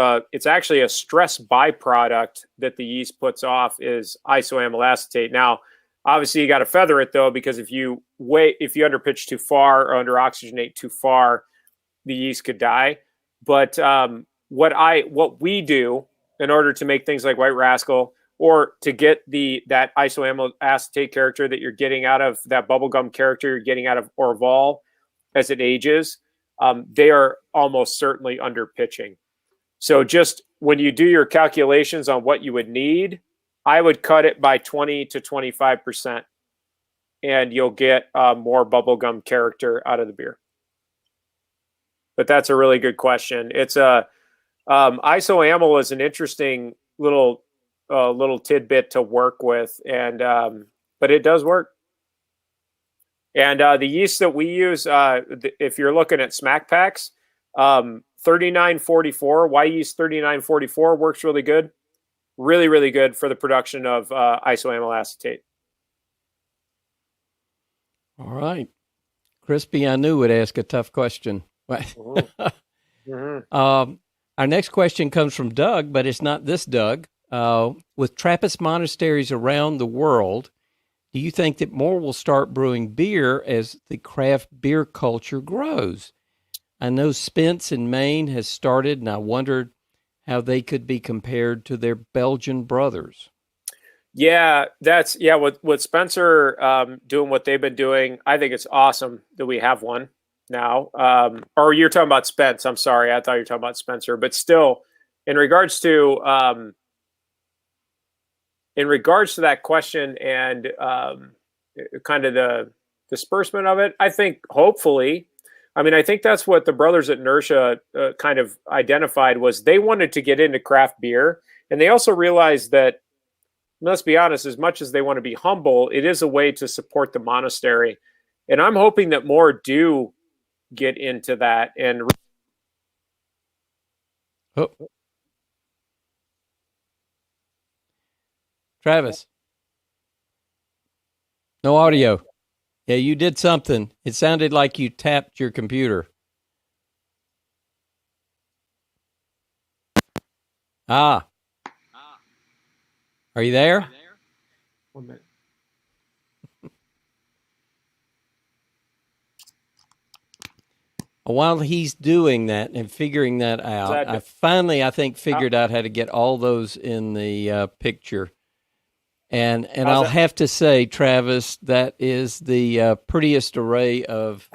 actually a stress byproduct that the yeast puts off is isoamyl acetate. Now, obviously, you got to feather it though, because if you if you underpitch too far or under oxygenate too far, the yeast could die. But what we do in order to make things like White Rascal, or to get that isoamyl acetate character that you're getting out of that bubblegum character you're getting out of Orval as it ages, they are almost certainly underpitching. So just when you do your calculations on what you would need, I would cut it by 20 to 25%, and you'll get more bubblegum character out of the beer. But that's a really good question. It's isoamyl is an interesting little tidbit to work with, and but it does work. And the yeast that we use, if you're looking at smack packs, 3944, Y yeast 3944 works really good. Really, really good for the production of isoamyl acetate. All right. Crispy, I knew would ask a tough question. Our next question comes from Doug, but it's not this Doug. With Trappist monasteries around the world, do you think that more will start brewing beer as the craft beer culture grows? I know Spence in Maine has started, and I wondered how they could be compared to their Belgian brothers. Yeah, with Spencer doing what they've been doing, I think it's awesome that we have one now. Or you're talking about Spence. I'm sorry. I thought you were talking about Spencer. But still, in regards to that question and kind of the disbursement of it, I think hopefully, I think that's what the brothers at Nursia kind of identified, was they wanted to get into craft beer. And they also realized that, let's be honest, as much as they want to be humble, it is a way to support the monastery. And I'm hoping that more do get into that. And Travis, no audio. Yeah, you did something. It sounded like you tapped your computer. Are you there? 1 minute. While he's doing that and figuring that out, I think, figured out how to get all those in the picture. And I'll have to say, Travis, that is the prettiest array of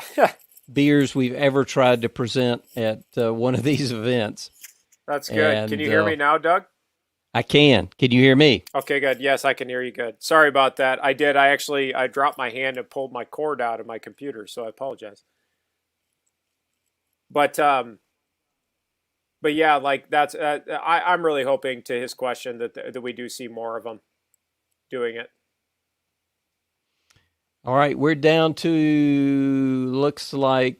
beers we've ever tried to present at one of these events. That's good. And, can you hear me now, Doug? I can. Can you hear me? Okay, good. Yes, I can hear you good. Sorry about that. I did. I dropped my hand and pulled my cord out of my computer, so I apologize. But yeah, like that's I'm really hoping, to his question, that we do see more of them doing it. All right, we're down to, looks like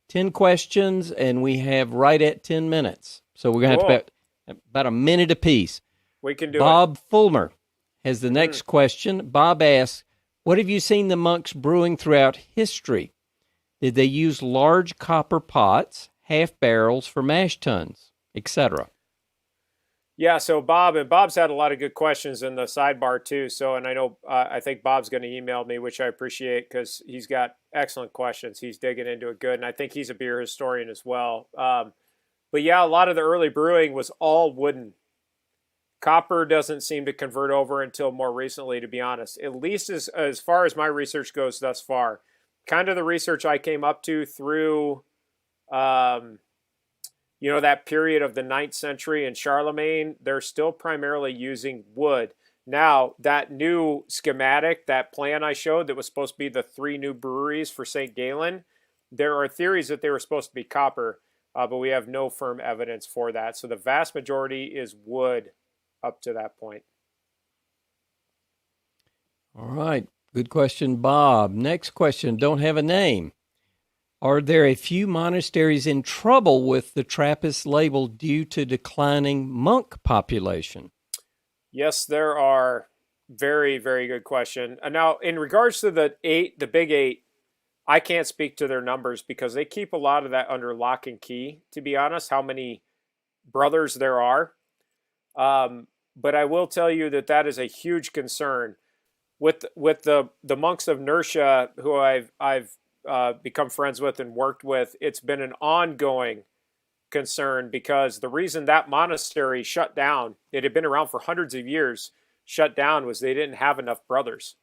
10 questions, and we have right at 10 minutes. So we're going to have about a minute apiece. We can do Bob Fulmer has the next question. Bob asks, what have you seen the monks brewing throughout history? Did they use large copper pots, half barrels for mash tuns, etc.? Yeah, so Bob's had a lot of good questions in the sidebar too. So, and I know, I think Bob's going to email me, which I appreciate, because he's got excellent questions. He's digging into it good, and I think he's a beer historian as well. But yeah, a lot of the early brewing was all wooden. Copper doesn't seem to convert over until more recently, to be honest, at least as far as my research goes thus far. Kind of the research I came up to through, that period of the 9th century in Charlemagne, they're still primarily using wood. Now, that new schematic, that plan I showed that was supposed to be the 3 new breweries for St. Gallen, there are theories that they were supposed to be copper, but we have no firm evidence for that. So the vast majority is wood up to that point. All right. Good question, Bob. Next question, don't have a name. Are there a few monasteries in trouble with the Trappist label due to declining monk population? Yes, there are. Very, very good question. Now, in regards to the big 8, I can't speak to their numbers because they keep a lot of that under lock and key, to be honest, how many brothers there are. But I will tell you that is a huge concern. with the monks of Nursia, who I've become friends with and worked with, it's been an ongoing concern, because the reason that monastery shut down, it had been around for hundreds of years, shut down, was they didn't have enough brothers.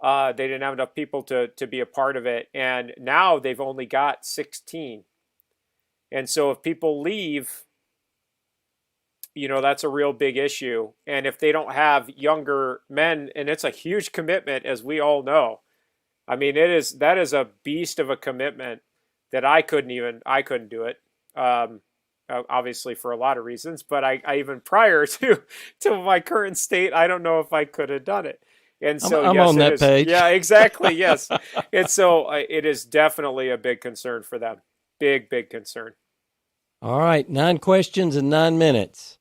They didn't have enough people to be a part of it. And now they've only got 16. And so if people leave, that's a real big issue. And if they don't have younger men, and it's a huge commitment, as we all know. I mean, that is a beast of a commitment that I couldn't do it. Obviously for a lot of reasons, but I even prior to my current state, I don't know if I could have done it. And so I'm yes, on that page. Yeah, exactly. Yes. And so it is definitely a big concern for them. Big concern. All right. 9 questions in 9 minutes.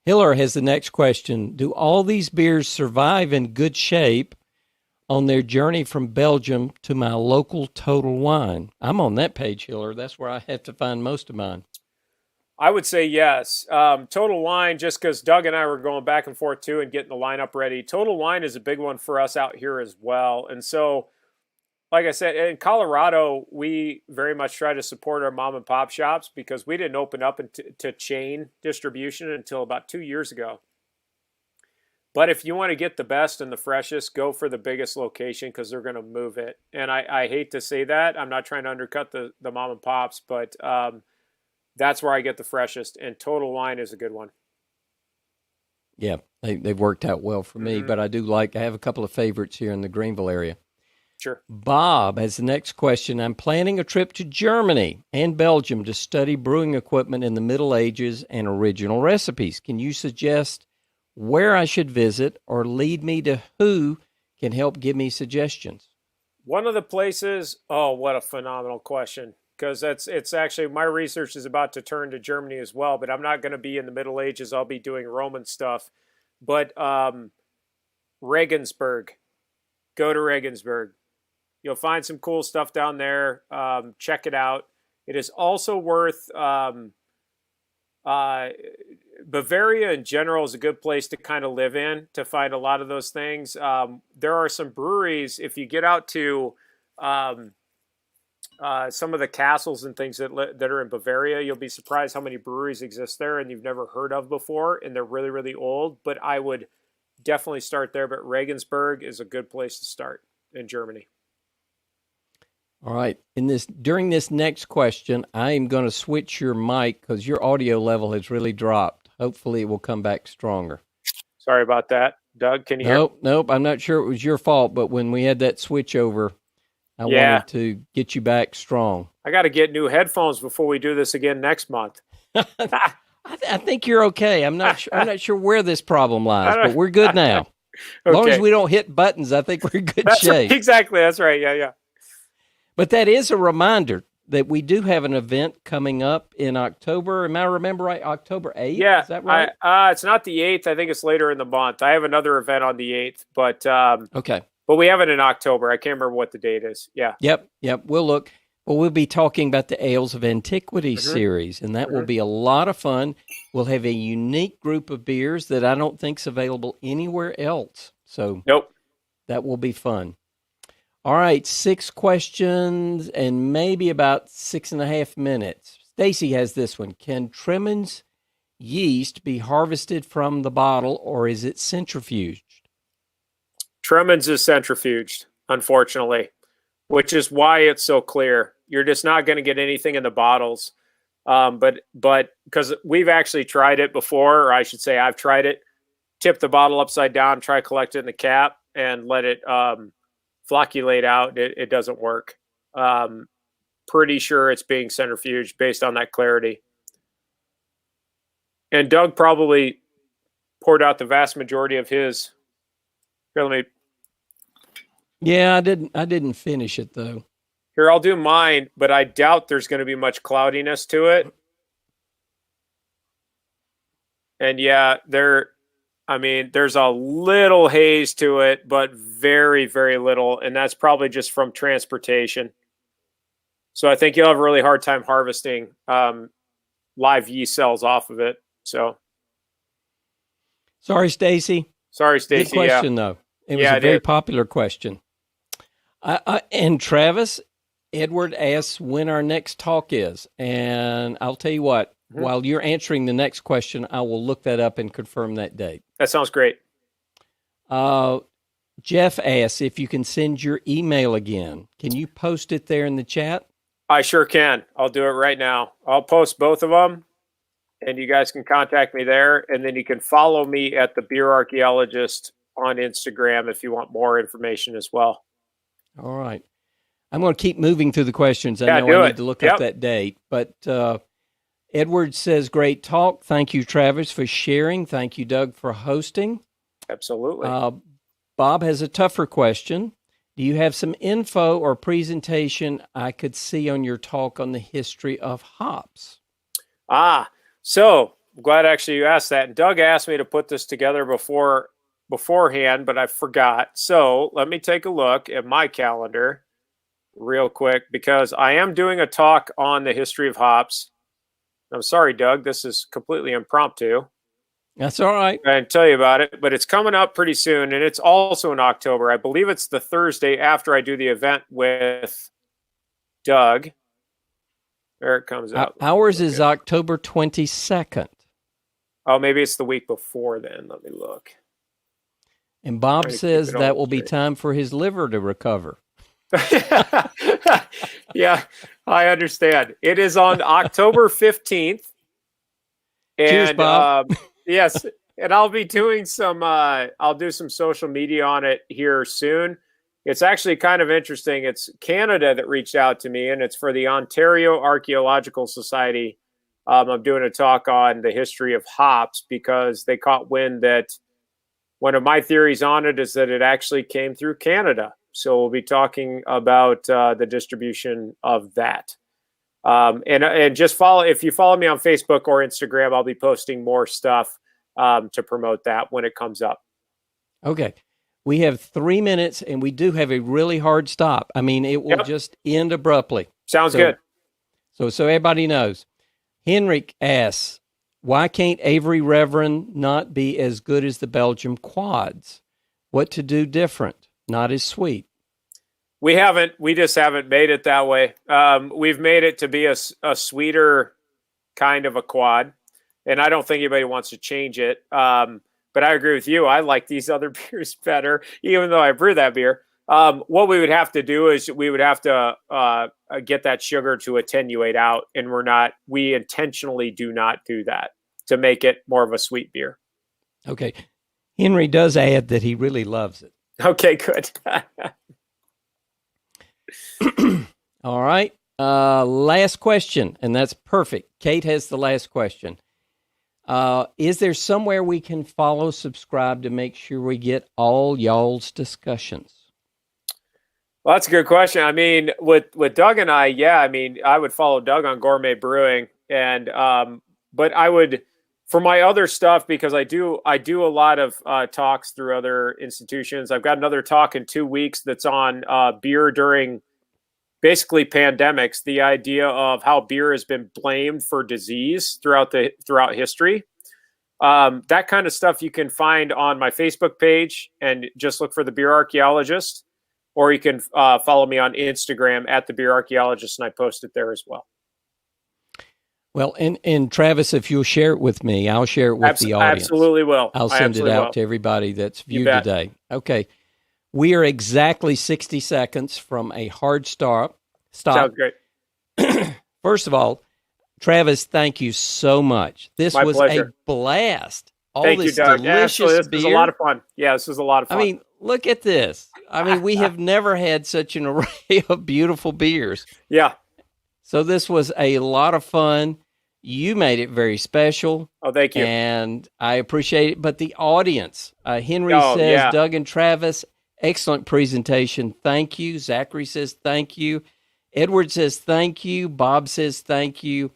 Hiller has the next question. Do all these beers survive in good shape on their journey from Belgium to my local Total Wine? I'm on that page, Hiller. That's where I have to find most of mine. I would say yes. Total Wine, just because Doug and I were going back and forth too and getting the lineup ready. Total Wine is a big one for us out here as well. And so, like I said, in Colorado, we very much try to support our mom and pop shops, because we didn't open up to chain distribution until about 2 years ago. But if you want to get the best and the freshest, go for the biggest location, because they're going to move it. And I hate to say that. I'm not trying to undercut the mom and pops, but that's where I get the freshest. And Total Wine is a good one. Yeah, they've worked out well for me, but I have a couple of favorites here in the Greenville area. Sure. Bob has the next question. I'm planning a trip to Germany and Belgium to study brewing equipment in the Middle Ages and original recipes. Can you suggest where I should visit, or lead me to who can help give me suggestions? One of the places, oh, what a phenomenal question, because it's actually, my research is about to turn to Germany as well, but I'm not going to be in the Middle Ages. I'll be doing Roman stuff. But Regensburg, go to Regensburg. You'll find some cool stuff down there. Check it out. It is also worth, Bavaria in general is a good place to kind of live in, to find a lot of those things. There are some breweries, if you get out to some of the castles and things that are in Bavaria, you'll be surprised how many breweries exist there and you've never heard of before, and they're really, really old. But I would definitely start there. But Regensburg is a good place to start in Germany. All right. During this next question, I am going to switch your mic because your audio level has really dropped. Hopefully, it will come back stronger. Sorry about that. Doug, can you hear? Nope. I'm not sure it was your fault, but when we had that switch over, I wanted to get you back strong. I got to get new headphones before we do this again next month. I think you're okay. I'm not sure where this problem lies, but we're good now. Okay. As long as we don't hit buttons, I think we're in good shape. Right. Exactly. That's right. Yeah. But that is a reminder that we do have an event coming up in October. Am I remember right? October 8th? Yeah. Is that right? It's not the 8th. I think it's later in the month. I have another event on the 8th, but okay. But we have it in October. I can't remember what the date is. Yeah. Yep. We'll look. Well, we'll be talking about the Ales of Antiquity series, and that will be a lot of fun. We'll have a unique group of beers that I don't think is available anywhere else. So nope. That will be fun. All right, 6 questions and maybe about 6.5 minutes. Stacy has this one. Can Tremens yeast be harvested from the bottle, or is it centrifuged? Tremens is centrifuged, unfortunately, which is why it's so clear. You're just not going to get anything in the bottles. But because we've actually tried it before, or I should say I've tried it, tip the bottle upside down, try to collect it in the cap, and let it flocculate out. It doesn't work. Pretty sure it's being centrifuged based on that clarity. And Doug probably poured out the vast majority of his. Here, let me. Yeah, I didn't finish it though. Here, I'll do mine, but I doubt there's going to be much cloudiness to it. And yeah, there's a little haze to it, but very, very little. And that's probably just from transportation. So I think you'll have a really hard time harvesting live yeast cells off of it. So sorry, Stacy. Sorry, Stacy. Good question, though. It was a very popular question. And Travis, Edward asks when our next talk is. And I'll tell you what, while you're answering the next question, I will look that up and confirm that date. That sounds great. Jeff asks if you can send your email again. Can you post it there in the chat? I sure can. I'll do it right now. I'll post both of them, and you guys can contact me there. And then you can follow me at the Beer Archeologist on Instagram if you want more information as well. All right. I'm going to keep moving through the questions. I know I need to look up that date. But Edward says, great talk. Thank you, Travis, for sharing. Thank you, Doug, for hosting. Absolutely. Bob has a tougher question. Do you have some info or presentation I could see on your talk on the history of hops? So I'm glad actually you asked that. And Doug asked me to put this together beforehand, but I forgot. So let me take a look at my calendar real quick, because I am doing a talk on the history of hops. I'm sorry, Doug, this is completely impromptu. That's all right. I can tell you about it, but it's coming up pretty soon, and it's also in October. I believe it's the Thursday after I do the event with Doug. There it comes out. Ours is October 22nd. Oh, maybe it's the week before then. Let me look. And Bob says that will be time for his liver to recover. Yeah, I understand. It is on October 15th. And, cheers, Bob. Yes, and I'll be doing I'll do some social media on it here soon. It's actually kind of interesting. It's Canada that reached out to me, and it's for the Ontario Archaeological Society. I'm doing a talk on the history of hops because they caught wind that one of my theories on it is that it actually came through Canada. So we'll be talking about the distribution of that. And just if you follow me on Facebook or Instagram, I'll be posting more stuff to promote that when it comes up. Okay. We have 3 minutes, and we do have a really hard stop. I mean, it will just end abruptly. Sounds good. So everybody knows. Henrik asks, why can't Avery Reverend not be as good as the Belgium quads? What to do different? Not as sweet. We just haven't made it that way. We've made it to be a sweeter kind of a quad, and I don't think anybody wants to change it. But I agree with you. I like these other beers better, even though I brew that beer. What we would have to do is we would have to get that sugar to attenuate out, and we intentionally do not do that to make it more of a sweet beer. Okay. Henry does add that he really loves it. Okay, good. All right. Last question, and that's perfect. Kate has the last question. Is there somewhere we can follow, subscribe to make sure we get all y'all's discussions? Well, that's a good question. I mean, with Doug and I would follow Doug on Gourmet Brewing, and but I would, for my other stuff, because I do a lot of talks through other institutions. I've got another talk in 2 weeks that's on beer during basically pandemics, the idea of how beer has been blamed for disease throughout history. That kind of stuff you can find on my Facebook page, and just look for the Beer Archeologist, or you can follow me on Instagram at the Beer Archeologist, and I post it there as well. Well, and Travis, if you'll share it with me, I'll share it with the audience. Absolutely will. I'll send it out to everybody that's viewed today. Okay. We are exactly 60 seconds from a hard stop. Sounds great. First of all, Travis, thank you so much. This was pleasure. A blast. Thank you, Doug. This was a lot of fun. Yeah, this was a lot of fun. I mean, look at this. I mean, we have never had such an array of beautiful beers. Yeah. So this was a lot of fun. You made it very special. Oh, thank you. And I appreciate it. But the audience, Henry says, Doug and Travis, excellent presentation. Thank you. Zachary says, thank you. Edward says, thank you. Bob says, thank you.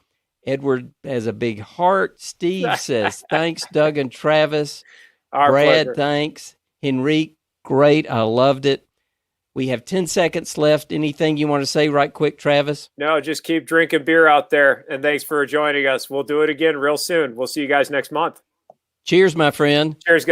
Edward has a big heart. Steve says, thanks, Doug and Travis. Our Brad, pleasure. thanks. Henrique, great. I loved it. We have 10 seconds left. Anything you want to say right quick, Travis? No, just keep drinking beer out there. And thanks for joining us. We'll do it again real soon. We'll see you guys next month. Cheers, my friend. Cheers, guys.